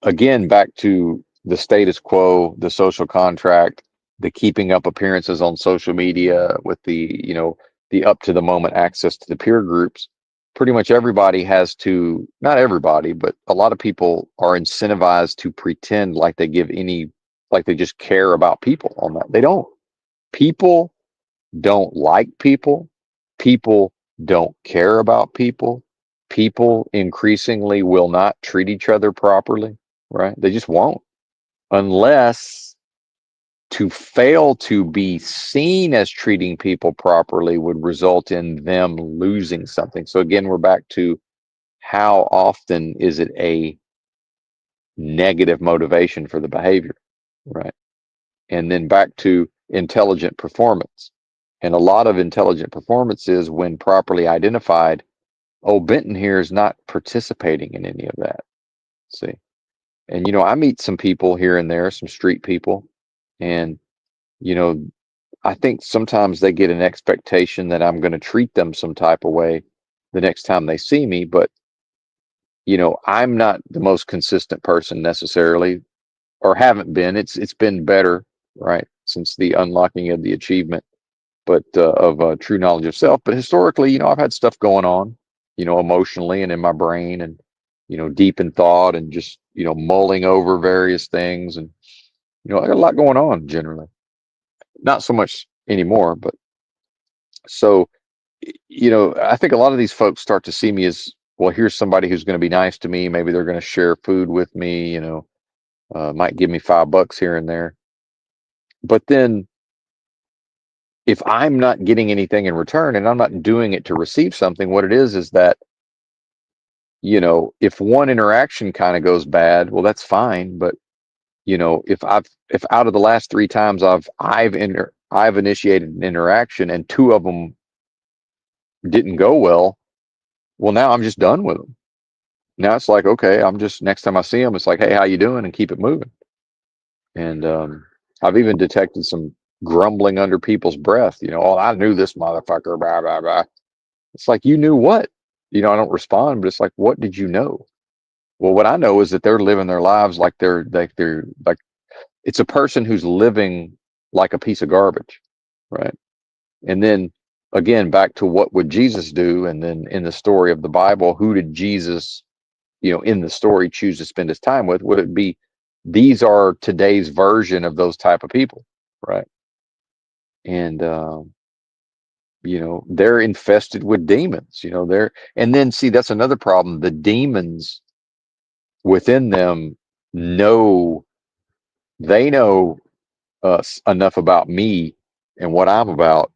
again, back to the status quo, the social contract, the keeping up appearances on social media with the up to the moment access to the peer groups. Pretty much everybody has to, not everybody, but a lot of people are incentivized to pretend like like they just care about people on that. They don't. People don't like people. People don't care about people. People increasingly will not treat each other properly, right? They just won't, unless to fail to be seen as treating people properly would result in them losing something. So again, we're back to how often is it a negative motivation for the behavior, right? And then back to intelligent performance. And a lot of intelligent performance is when properly identified. Oh, Benton here is not participating in any of that. See, and I meet some people here and there, some street people, and you know, I think sometimes they get an expectation that I'm going to treat them some type of way the next time they see me, but I'm not the most consistent person necessarily, or haven't been. It's been better, right, since the unlocking of the achievement, but of true knowledge of self. But historically, I've had stuff going on, emotionally and in my brain, and deep in thought, and just mulling over various things, and I got a lot going on generally. Not so much anymore, but so I think a lot of these folks start to see me as, well, here's somebody who's going to be nice to me. Maybe they're going to share food with me, might give me $5 here and there. But then if I'm not getting anything in return and I'm not doing it to receive something, what it is that, if one interaction kind of goes bad, well, that's fine. But, if out of the last 3 times I've initiated an interaction and 2 of them didn't go well, now I'm just done with them. Now it's like, okay, I'm just, next time I see them, it's like, hey, how you doing? And keep it moving. And I've even detected some grumbling under people's breath, oh, I knew this motherfucker, blah, blah, blah. It's like, you knew what? I don't respond, but it's like, what did you know? Well, what I know is that they're living their lives like they're like it's a person who's living like a piece of garbage, right? And then again, back to what would Jesus do? And then in the story of the Bible, who did Jesus, in the story, choose to spend his time with? Would it be, these are today's version of those type of people, right? And they're infested with demons. And then see, that's another problem. The demons within them know, they know enough about me and what I'm about,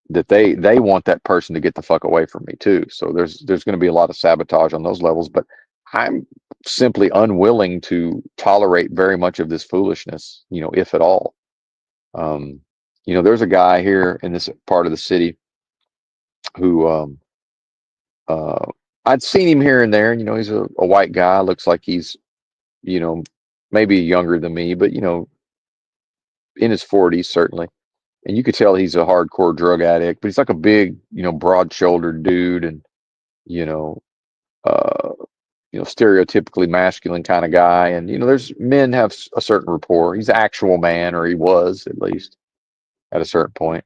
that they want that person to get the fuck away from me too. So there's going to be a lot of sabotage on those levels, but I'm simply unwilling to tolerate very much of this foolishness, if at all. Um, there's a guy here in this part of the city who uh, I'd seen him here and there, and he's a white guy, looks like he's, you know, maybe younger than me, but in his 40s certainly. And you could tell he's a hardcore drug addict, but he's like a big, broad-shouldered dude, and you know, uh, stereotypically masculine kind of guy. And there's men have a certain rapport. He's an actual man, or he was at least at a certain point.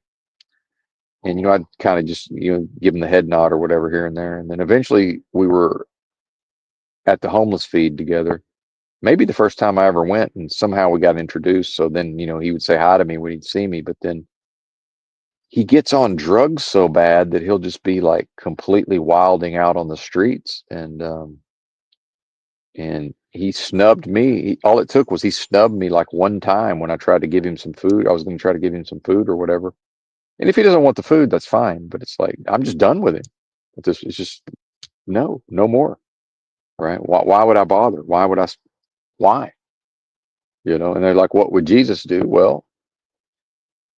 And I'd kind of just give him the head nod or whatever here and there. And then eventually we were at the homeless feed together. Maybe the first time I ever went, and somehow we got introduced. So then he would say hi to me when he'd see me, but then he gets on drugs so bad that he'll just be like completely wilding out on the streets. And he snubbed me. All it took was he snubbed me like one time when I tried to give him some food. I was going to try to give him some food or whatever. And if he doesn't want the food, that's fine. But it's like, I'm just done with him. It's just no more. Right? Why would I bother? Why? And they're like, what would Jesus do? Well,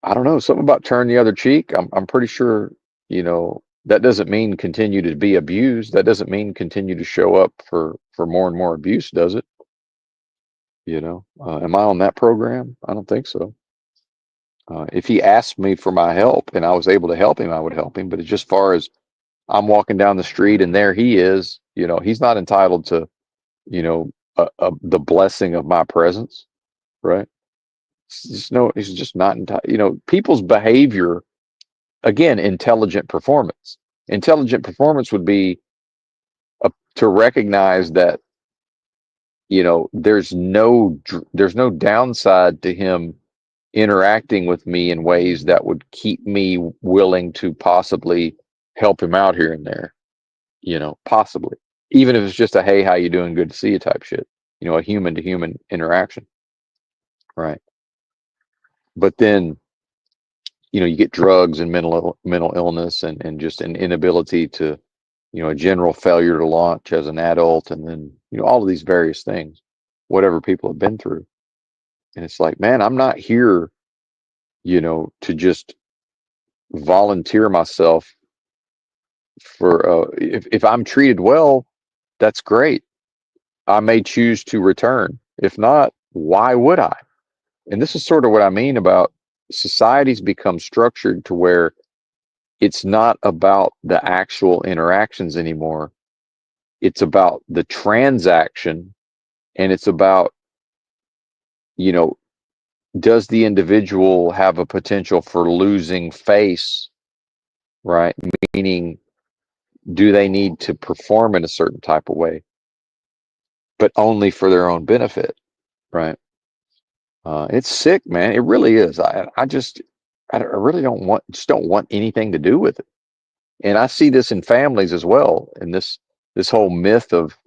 I don't know. Something about turn the other cheek. I'm pretty sure, that doesn't mean continue to be abused. That doesn't mean continue to show up for more and more abuse, does it? Am I on that program? I don't think so. If he asked me for my help and I was able to help him, I would help him. But it's just far as I'm walking down the street and there he is, he's not entitled to, the blessing of my presence, right? He's just not entitled. People's behavior, again, intelligent performance. Intelligent performance would be to recognize that, there's no downside to him interacting with me in ways that would keep me willing to possibly help him out here and there, possibly, even if it's just a, hey, how you doing, good to see you type shit, a human to human interaction, right? But then you get drugs and mental illness, and just an inability to, a general failure to launch as an adult, and then all of these various things, whatever people have been through. And it's like, man, I'm not here, to just volunteer myself for, if I'm treated well, that's great. I may choose to return. If not, why would I? And this is sort of what I mean about societies become structured to where it's not about the actual interactions anymore. It's about the transaction, and it's about, you know, does the individual have a potential for losing face, right? Meaning, do they need to perform in a certain type of way, but only for their own benefit, right? It's sick, man. It really is. I really don't want anything to do with it. And I see this in families as well, and this whole myth of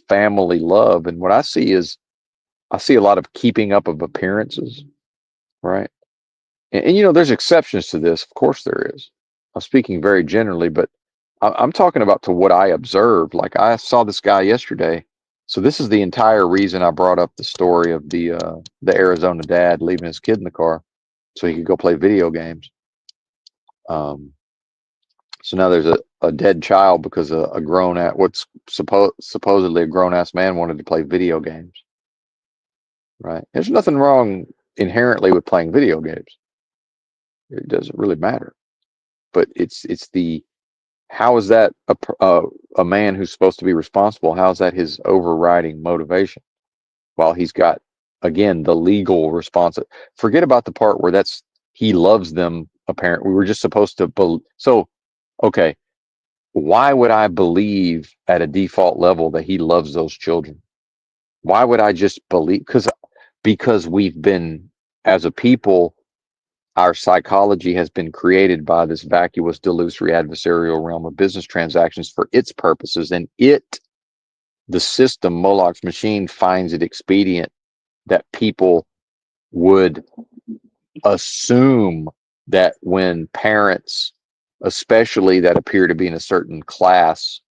family love. And what I see is, I see a lot of keeping up of appearances, right? And there's exceptions to this. Of course there is. I'm speaking very generally, but I'm talking about to what I observed. Like, I saw this guy yesterday. So this is the entire reason I brought up the story of the Arizona dad leaving his kid in the car so he could go play video games. So now there's a dead child because a grown at what's supposedly a grown ass man wanted to play video games. Right? There's nothing wrong inherently with playing video games. It doesn't really matter. But it's the, how is that a man who's supposed to be responsible? How is that his overriding motivation? While he's got, again, the legal response. Forget about the part where he loves them. Apparently, we were just supposed to so okay. Why would I believe at a default level that he loves those children? Why would I just believe? Because we've been, as a people, our psychology has been created by this vacuous, delusory, adversarial realm of business transactions for its purposes, and it the system, Moloch's machine, finds it expedient that people would assume that when parents, especially that appear to be in a certain class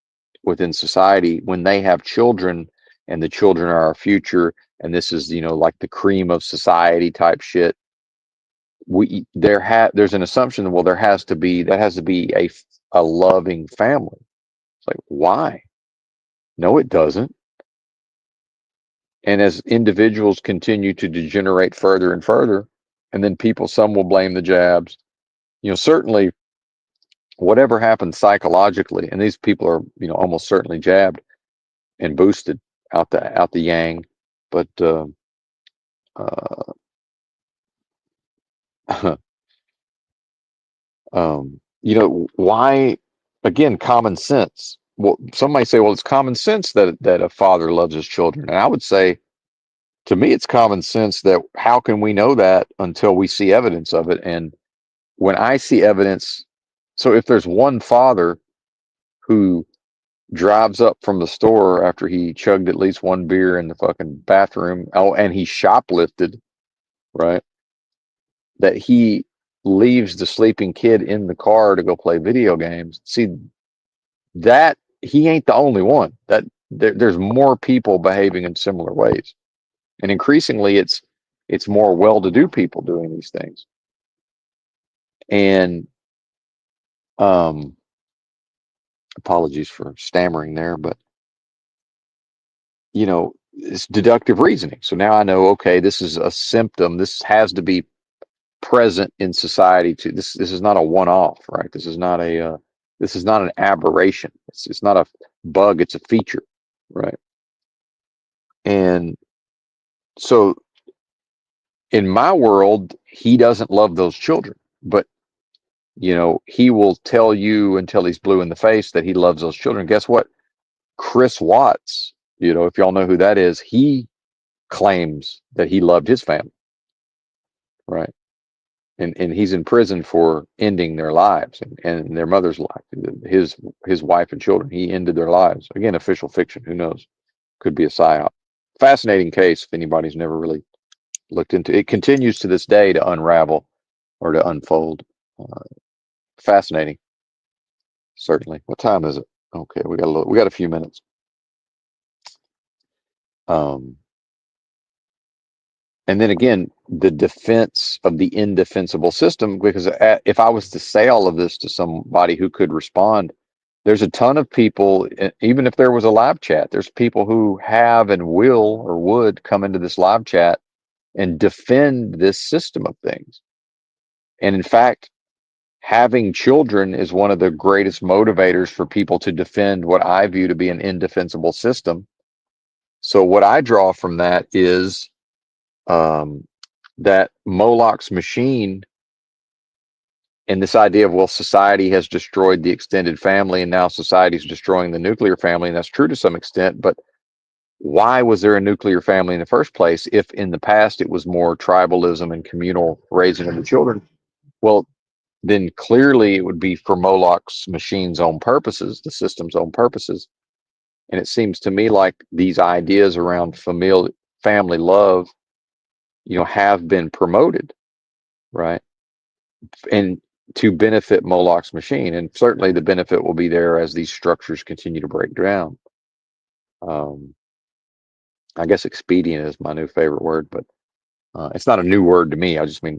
within society, when they have children and the children are our future, and this is, like the cream of society type shit, there's an assumption that, well, that has to be a loving family. It's like, why? No, it doesn't. And as individuals continue to degenerate further and further, and then some will blame the jabs. Certainly whatever happens psychologically, and these people are, almost certainly jabbed and boosted out the yang. But uh, why? Again, common sense. Well, some might say, well, it's common sense that a father loves his children, and I would say, to me, it's common sense that how can we know that until we see evidence of it? And when I see evidence, so if there's one father who drives up from the store after he chugged at least one beer in the fucking bathroom, oh, and he shoplifted, right? That he leaves the sleeping kid in the car to go play video games. See, that he ain't the only one. There's more people behaving in similar ways, and increasingly, it's more well-to-do people doing these things. And apologies for stammering there, but it's deductive reasoning. So now I know, okay, this is a symptom. This has to be present in society too. This is not a one-off, right? This is not an aberration. It's not a bug. It's a feature, right? And so in my world, he doesn't love those children, but he will tell you until he's blue in the face that he loves those children. Guess what? Chris Watts, if y'all know who that is, he claims that he loved his family, right? And he's in prison for ending their lives and their mother's life, his wife and children. He ended their lives. Again, official fiction. Who knows? Could be a psyop. Fascinating case if anybody's never really looked into it. It continues to this day to unravel or to unfold. Uh, Fascinating, certainly. What time is it? Okay, we got a few minutes. And then again, the defense of the indefensible system, because if I was to say all of this to somebody who could respond, there's a ton of people, even if there was a live chat, there's people who have and will or would come into this live chat and defend this system of things. And in fact, having children is one of the greatest motivators for people to defend what I view to be an indefensible system. So what I draw from that is that Moloch's machine and this idea of, well, society has destroyed the extended family and now society is destroying the nuclear family. And that's true to some extent, but why was there a nuclear family in the first place if in the past it was more tribalism and communal raising of the children? Well, then clearly it would be for Moloch's machine's own purposes, the system's own purposes. And it seems to me like these ideas around family love, have been promoted, right? And to benefit Moloch's machine. And certainly the benefit will be there as these structures continue to break down. I guess expedient is my new favorite word, but it's not a new word to me. I just mean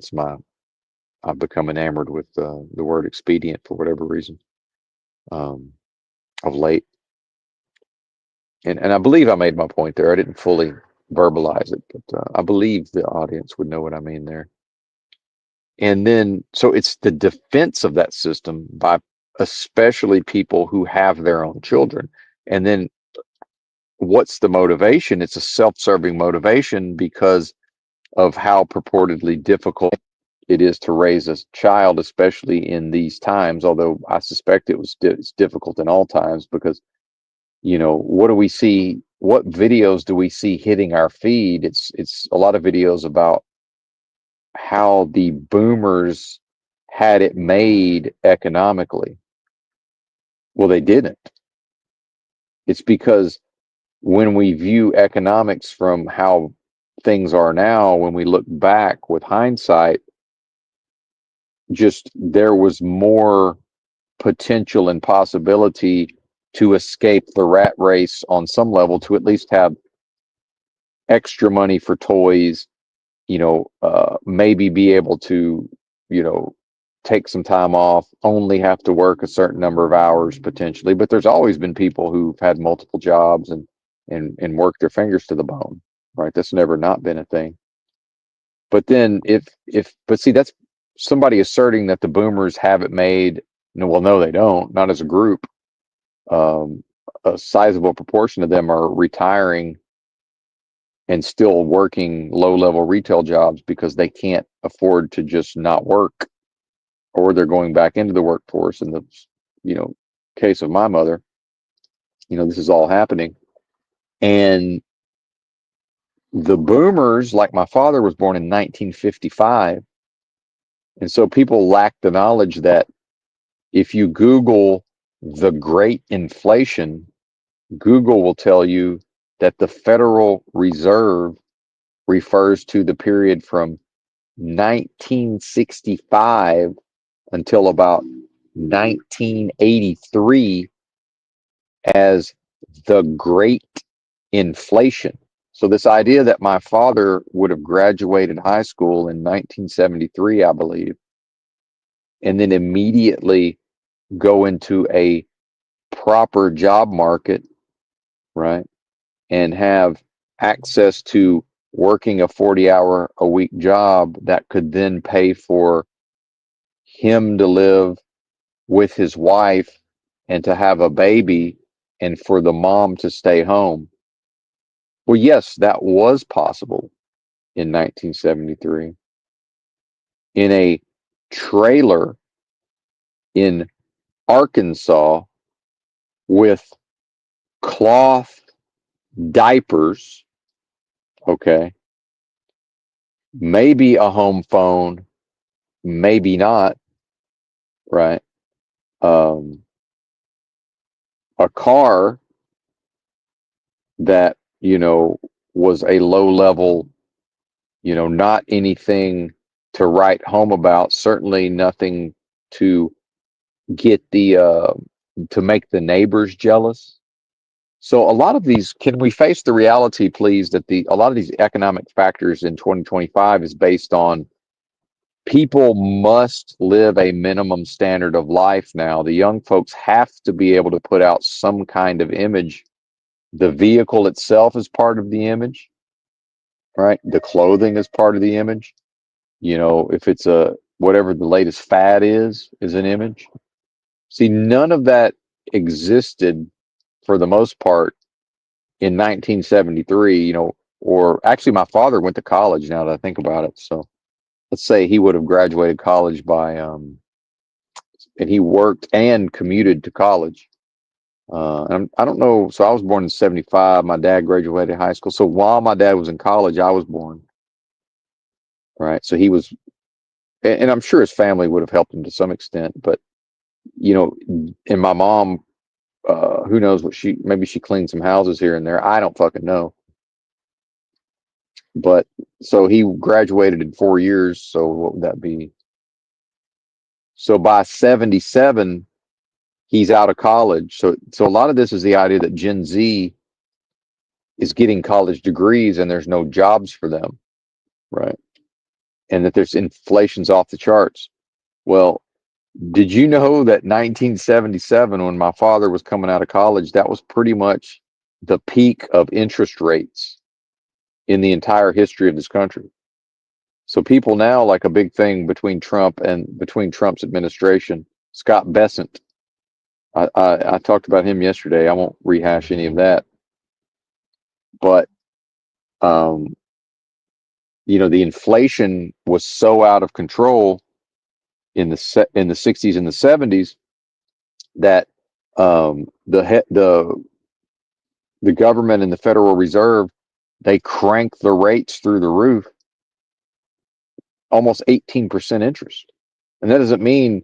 I've become enamored with the word expedient for whatever reason of late. And I believe I made my point there. I didn't fully verbalize it, but I believe the audience would know what I mean there. And then, so it's the defense of that system by especially people who have their own children. And then what's the motivation? It's a self-serving motivation because of how purportedly difficult it is to raise a child, especially in these times. Although I suspect it's difficult in all times because, what do we see? What videos do we see hitting our feed? It's a lot of videos about how the boomers had it made economically. Well, they didn't. It's because when we view economics from how things are now, when we look back with hindsight, just there was more potential and possibility to escape the rat race on some level, to at least have extra money for toys, maybe be able to, you know, take some time off, only have to work a certain number of hours potentially. But there's always been people who've had multiple jobs and worked their fingers to the bone, right? That's never not been a thing. But then but see, that's somebody asserting that the boomers have it made. No, well, no, they don't, not as a group. Um, a sizable proportion of them are retiring and still working low-level retail jobs because they can't afford to just not work, or they're going back into the workforce. In the, you know, case of my mother, this is all happening. And the boomers, like my father was born in 1955, and so people lack the knowledge that if you Google the Great Inflation, Google will tell you that the Federal Reserve refers to the period from 1965 until about 1983 as the Great Inflation. So this idea that my father would have graduated high school in 1973, I believe, and then immediately go into a proper job market, right, and have access to working a 40-hour a week job that could then pay for him to live with his wife and to have a baby and for the mom to stay home. Well, yes, that was possible in 1973 in a trailer in Arkansas with cloth diapers, okay, maybe a home phone, maybe not, right? Um, a car that, was a low level, not anything to write home about, certainly nothing to get to make the neighbors jealous. So a lot of these, can we face the reality, please, that a lot of these economic factors in 2025 is based on people must live a minimum standard of life now. The young folks have to be able to put out some kind of image. The vehicle itself is part of the image, right? The clothing is part of the image. If it's whatever the latest fad is an image. See, none of that existed for the most part in 1973, or actually my father went to college, now that I think about it. So let's say he would have graduated college and he worked and commuted to college. And I don't know. So I was born in 75. My dad graduated high school. So while my dad was in college, I was born. Right. So he was, and I'm sure his family would have helped him to some extent, but, and my mom, who knows maybe she cleaned some houses here and there. I don't fucking know. But so he graduated in 4 years. So what would that be? So by 77, he's out of college. So a lot of this is the idea that Gen Z is getting college degrees and there's no jobs for them, right? And that there's inflation's off the charts. Well, did you know that 1977, when my father was coming out of college, that was pretty much the peak of interest rates in the entire history of this country? So people now, like a big thing between Trump's administration, Scott Bessent. I talked about him yesterday. I won't rehash any of that. But the inflation was so out of control in the 60s and the 70s that the government and the Federal Reserve, they cranked the rates through the roof, almost 18% interest. And that doesn't mean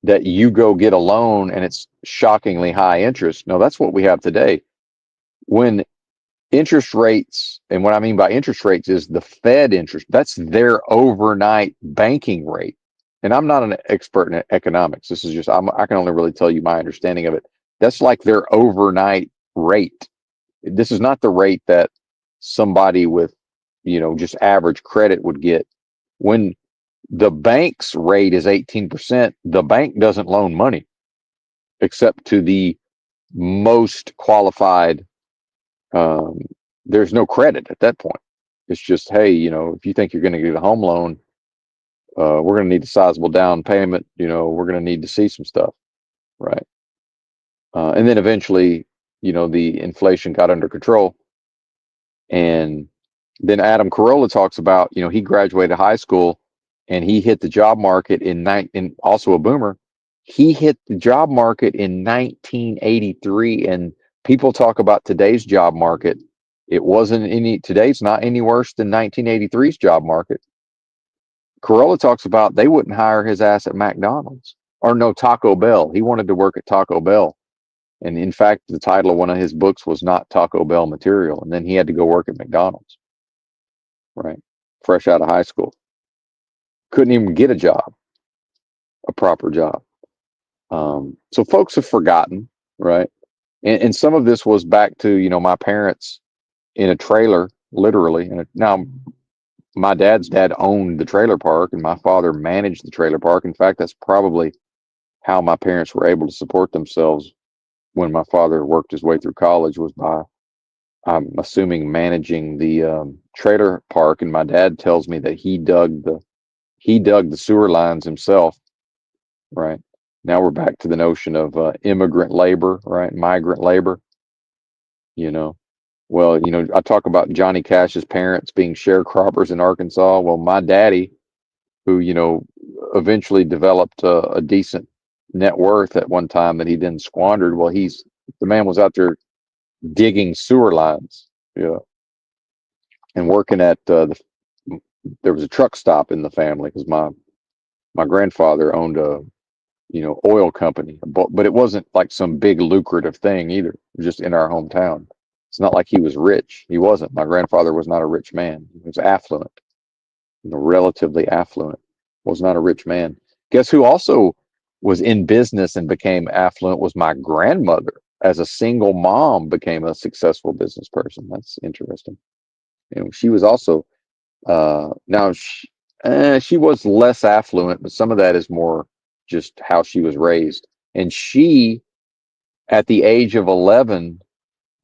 that you go get a loan and it's shockingly high interest. No, that's what we have today. When interest rates, and what I mean by interest rates is the Fed interest. That's their overnight banking rate. And I'm not an expert in economics. This is just I can only really tell you my understanding of it. That's like their overnight rate. This is not the rate that somebody with, just average credit would get. When the bank's rate is 18%, the bank doesn't loan money except to the most qualified. um, there's no credit at that point. It's just, hey, if you think you're going to get a home loan, we're going to need a sizable down payment. We're going to need to see some stuff, right? And then eventually, the inflation got under control. And then Adam Carolla talks about, he graduated high school and he hit the job market and also a boomer. He hit the job market in 1983, and people talk about today's job market. Today's not any worse than 1983's job market. Carolla talks about they wouldn't hire his ass at McDonald's or no Taco Bell. He wanted to work at Taco Bell. And in fact, the title of one of his books was not Taco Bell material. And then he had to go work at McDonald's, right? Fresh out of high school. Couldn't even get a proper job. So folks have forgotten, right? And some of this was back to, my parents in a trailer, literally. And now my dad's dad owned the trailer park and my father managed the trailer park. In fact, that's probably how my parents were able to support themselves when my father worked his way through college, was by, I'm assuming, managing the trailer park. And my dad tells me that he dug the sewer lines himself. Right now, we're back to the notion of immigrant labor, right? Migrant labor. You know, well, I talk about Johnny Cash's parents being sharecroppers in Arkansas. Well, my daddy, who eventually developed a decent net worth at one time that he then squandered. Well, the man was out there digging sewer lines, and working at there was a truck stop in the family because my grandfather owned a oil company, but it wasn't like some big lucrative thing either. It was just in our hometown. It's not like he was rich. He wasn't. My grandfather was not a rich man. He was affluent, relatively affluent. Was not a rich man. Guess who also was in business and became affluent was my grandmother. As a single mom, became a successful business person. That's interesting. She was also now she was less affluent, but some of that is more just how she was raised. And she, at the age of 11,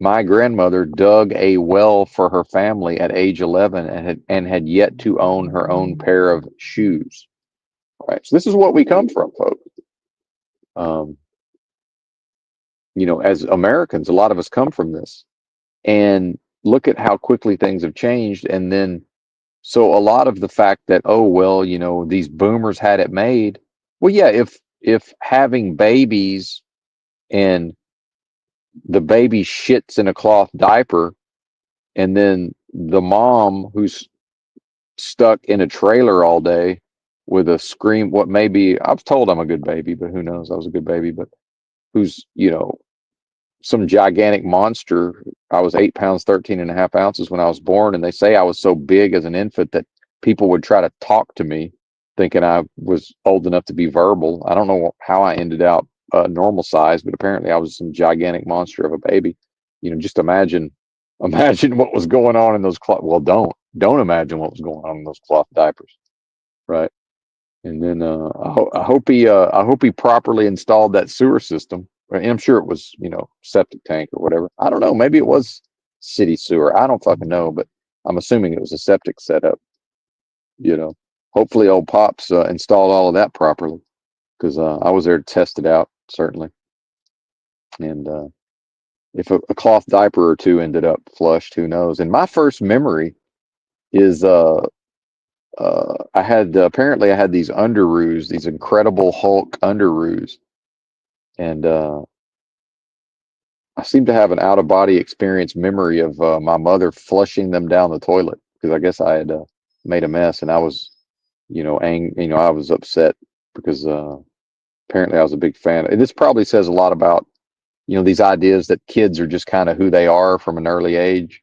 my grandmother dug a well for her family at age 11 and had yet to own her own pair of shoes. Right. So this is what we come from, folks. Um, as Americans, a lot of us come from this. And look at how quickly things have changed. And then, so a lot of the fact that, oh, well, these boomers had it made. Well, yeah, if having babies and the baby shits in a cloth diaper, and then the mom who's stuck in a trailer all day with a scream, what maybe I was told I'm a good baby, but who knows? I was a good baby, but who's, some gigantic monster. I was 8 pounds, 13 and a half ounces when I was born. And they say I was so big as an infant that people would try to talk to me thinking I was old enough to be verbal. I don't know how I ended out normal size, but apparently I was some gigantic monster of a baby. Just imagine what was going on in those cloth. Well, don't imagine what was going on in those cloth diapers. Right. And then I hope he properly installed that sewer system. Right? And I'm sure it was, septic tank or whatever. I don't know. Maybe it was city sewer. I don't fucking know, but I'm assuming it was a septic setup. Hopefully old Pops installed all of that properly, because I was there to test it out, certainly. And if a cloth diaper or two ended up flushed, who knows? And my first memory is I had apparently I had these underoos, these Incredible Hulk underoos, and I seem to have an out of body experience memory of my mother flushing them down the toilet, because I guess I had made a mess, and I was, I was upset because apparently I was a big fan. And this probably says a lot about these ideas that kids are just kind of who they are from an early age.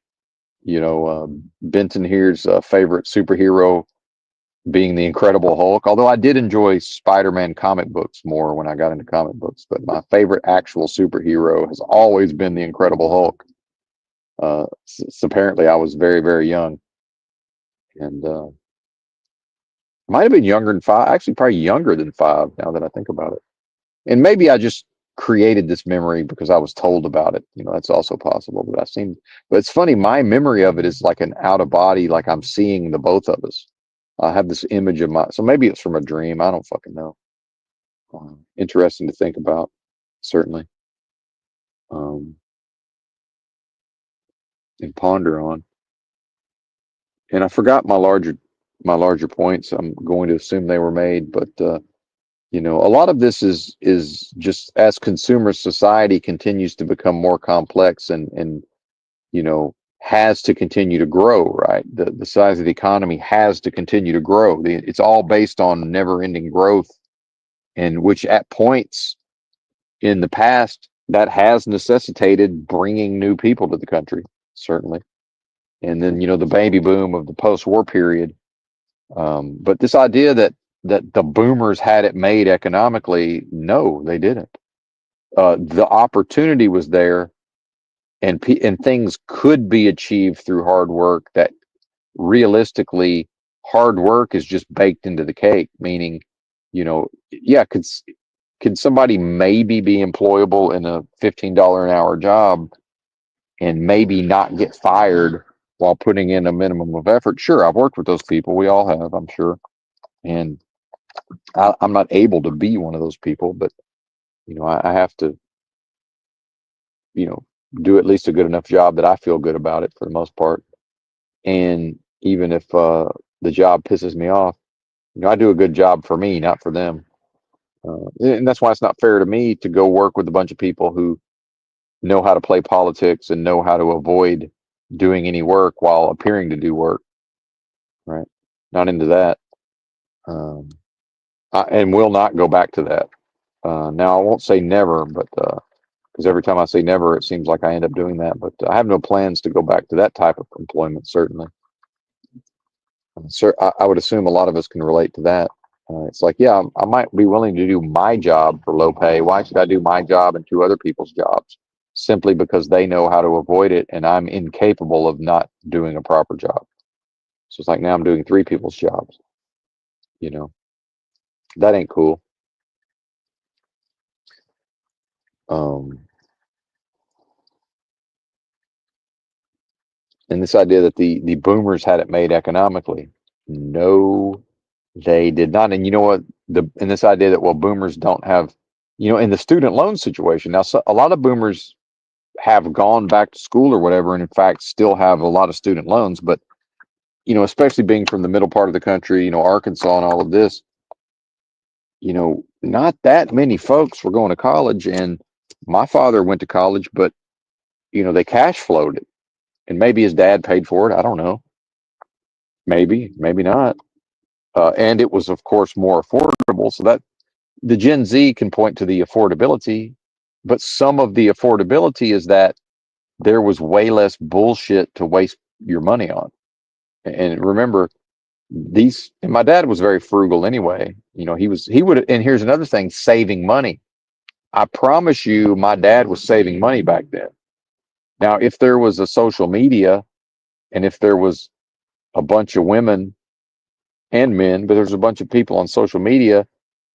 Benton here's favorite superhero being the Incredible Hulk. Although I did enjoy Spider-Man comic books more when I got into comic books, but my favorite actual superhero has always been the Incredible Hulk. Apparently, I was very, very young, and might have been younger than five. Actually, probably younger than five. Now that I think about it, and maybe I just created this memory because I was told about it. That's also possible. But but it's funny. My memory of it is like an out of body, like I'm seeing the both of us. I have this image of so maybe it's from a dream. I don't fucking know. Interesting to think about, certainly, um, and ponder on. And I forgot my larger points. I'm going to assume they were made, but a lot of this is just as consumer society continues to become more complex and has to continue to grow. Right, the size of the economy has to continue to grow. It's all based on never-ending growth, and which at points in the past that has necessitated bringing new people to the country, certainly. And then the baby boom of the post-war period. But this idea that the boomers had it made economically, no, they didn't. The opportunity was there, and things could be achieved through hard work. That realistically, hard work is just baked into the cake. Meaning, yeah, could somebody maybe be employable in a $15 an hour job and maybe not get fired while putting in a minimum of effort? Sure, I've worked with those people. We all have, I'm sure. And I'm not able to be one of those people, but I have to, you know, do at least a good enough job that I feel good about it for the most part. And even if the job pisses me off, I do a good job for me, not for them. And that's why it's not fair to me to go work with a bunch of people who know how to play politics and know how to avoid doing any work while appearing to do work. Right? Not into that. Um, and will not go back to that. Now, I won't say never, but because every time I say never, it seems like I end up doing that. But I have no plans to go back to that type of employment, certainly. Sir, I would assume a lot of us can relate to that. It's like, yeah, I might be willing to do my job for low pay. Why should I do my job and two other people's jobs? Simply because they know how to avoid it, and I'm incapable of not doing a proper job. So it's like now I'm doing three people's jobs. You know, that ain't cool. Um, and this idea that the boomers had it made economically, no, they did not. And you know what? And this idea that, well, boomers don't have, in the student loan situation now, so a lot of boomers have gone back to school or whatever, and in fact still have a lot of student loans. But especially being from the middle part of the country, Arkansas and all of this, not that many folks were going to college. And my father went to college, but they cash flowed it, and maybe his dad paid for it. I don't know. Maybe not. And it was, of course, more affordable. So that the Gen Z can point to the affordability, but some of the affordability is that there was way less bullshit to waste your money on. And remember, and my dad was very frugal anyway. He would, and here's another thing, saving money. I promise you, my dad was saving money back then. Now, if there was a social media, and if there was a bunch of women and men, but there's a bunch of people on social media,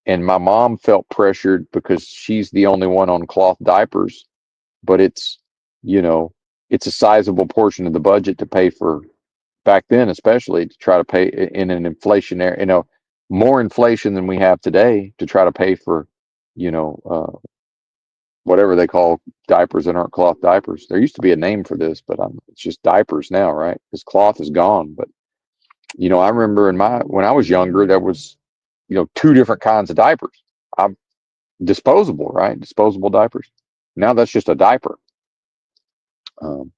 and my mom felt pressured because she's the only one on cloth diapers, but you know, it's a sizable portion of the budget to pay for, back then, especially to try to pay in an inflationary, more inflation than we have today, to try to pay for, you know, whatever they call diapers that aren't cloth diapers. There used to be a name for this, but it's just diapers now, right? Because cloth is gone. But I remember when I was younger, there was, two different kinds of diapers. I'm disposable, right? Disposable diapers. Now that's just a diaper. Um,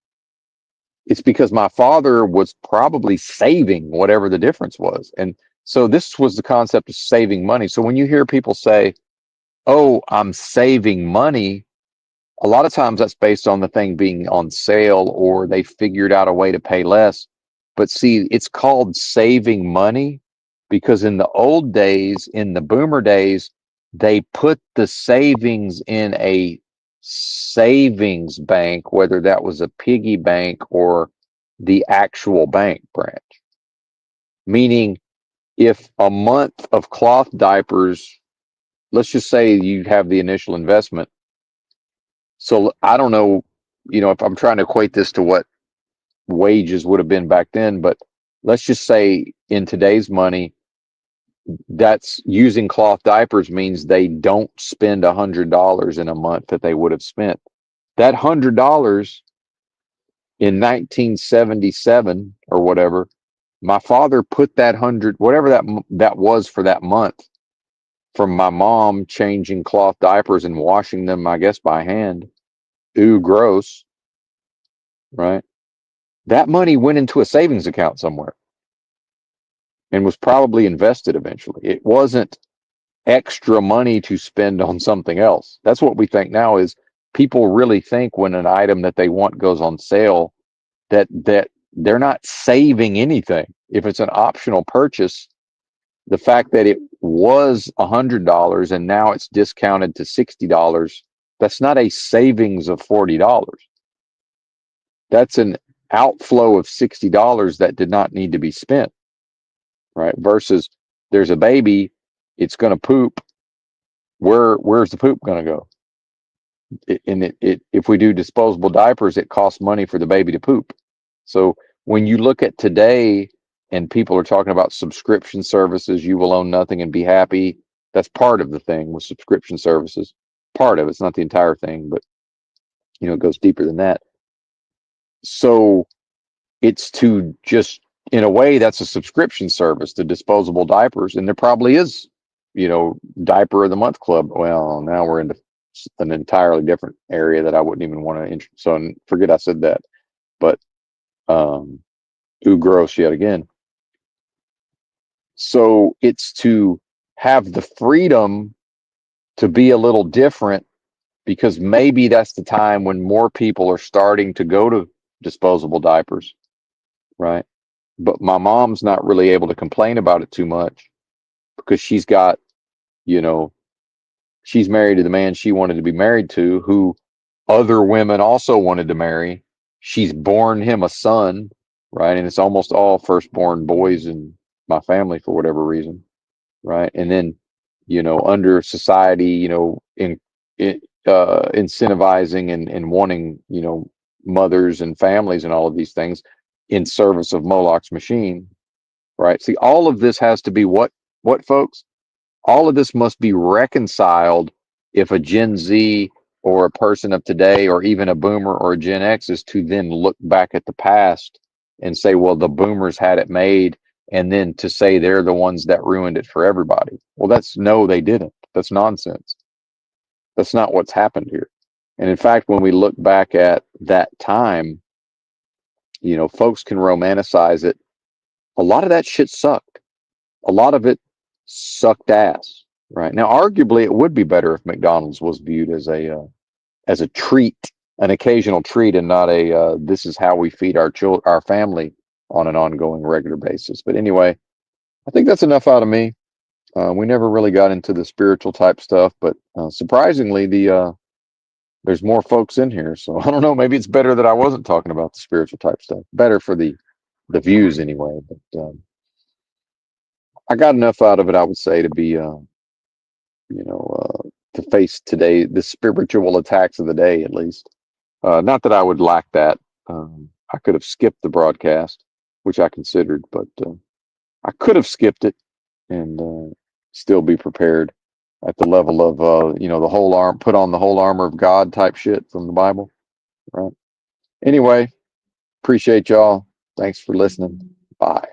it's because my father was probably saving whatever the difference was. And so this was the concept of saving money. So when you hear people say, oh, I'm saving money, a lot of times that's based on the thing being on sale or they figured out a way to pay less. But see, it's called saving money because in the old days, in the boomer days, they put the savings in a savings bank, whether that was a piggy bank or the actual bank branch. Meaning, if a month of cloth diapers, let's just say you have the initial investment. So I don't know, if I'm trying to equate this to what wages would have been back then, but let's just say in today's money, that's using cloth diapers means they don't spend $100 in a month that they would have spent. That $100 in 1977 or whatever, my father put that hundred, whatever that was for that month, from my mom changing cloth diapers and washing them, I guess by hand. Ooh, gross, right? That money went into a savings account somewhere and was probably invested eventually. It wasn't extra money to spend on something else. That's what we think now is people really think when an item that they want goes on sale that they're not saving anything. If it's an optional purchase, the fact that it was $100 and now it's discounted to $60, that's not a savings of $40. That's an outflow of $60 that did not need to be spent, right? Versus there's a baby, it's going to poop. Where's the poop going to go? If we do disposable diapers, it costs money for the baby to poop. So when you look at today and people are talking about subscription services, you will own nothing and be happy. That's part of the thing with subscription services. Part of it's not the entire thing, but it goes deeper than that. So it's to just, in a way, that's a subscription service to disposable diapers, and there probably is, diaper of the month club. Well, now we're into an entirely different area that I wouldn't even want to. So forget I said that, but ooh, gross yet again. So it's to have the freedom to be a little different because maybe that's the time when more people are starting to go to disposable diapers, right? But my mom's not really able to complain about it too much because she's got, she's married to the man she wanted to be married to, who other women also wanted to marry. She's born him a son, right? And it's almost all firstborn boys in my family for whatever reason, right? And then, under society, incentivizing and wanting, mothers and families and all of these things in service of Moloch's machine, right? See, all of this has to be what folks? All of this must be reconciled if a Gen Z or a person of today or even a boomer or a Gen X is to then look back at the past and say, well, the boomers had it made, and then to say they're the ones that ruined it for everybody. Well, no, they didn't. That's nonsense. That's not what's happened here. And in fact, when we look back at that time, folks can romanticize it. A lot of that shit sucked. A lot of it sucked ass, right? Now, arguably, it would be better if McDonald's was viewed as a treat, an occasional treat, and not a this is how we feed our family on an ongoing, regular basis. But anyway, I think that's enough out of me. We never really got into the spiritual type stuff, but surprisingly, there's more folks in here. So I don't know. Maybe it's better that I wasn't talking about the spiritual type stuff. Better for the views anyway. But I got enough out of it, I would say, to be to face today the spiritual attacks of the day, at least. Not that I would lack that. I could have skipped the broadcast, which I considered, but I could have skipped it and still be prepared at the level of the whole arm, put on the whole armor of God type shit from the Bible, right? Anyway, appreciate y'all. Thanks for listening. Bye.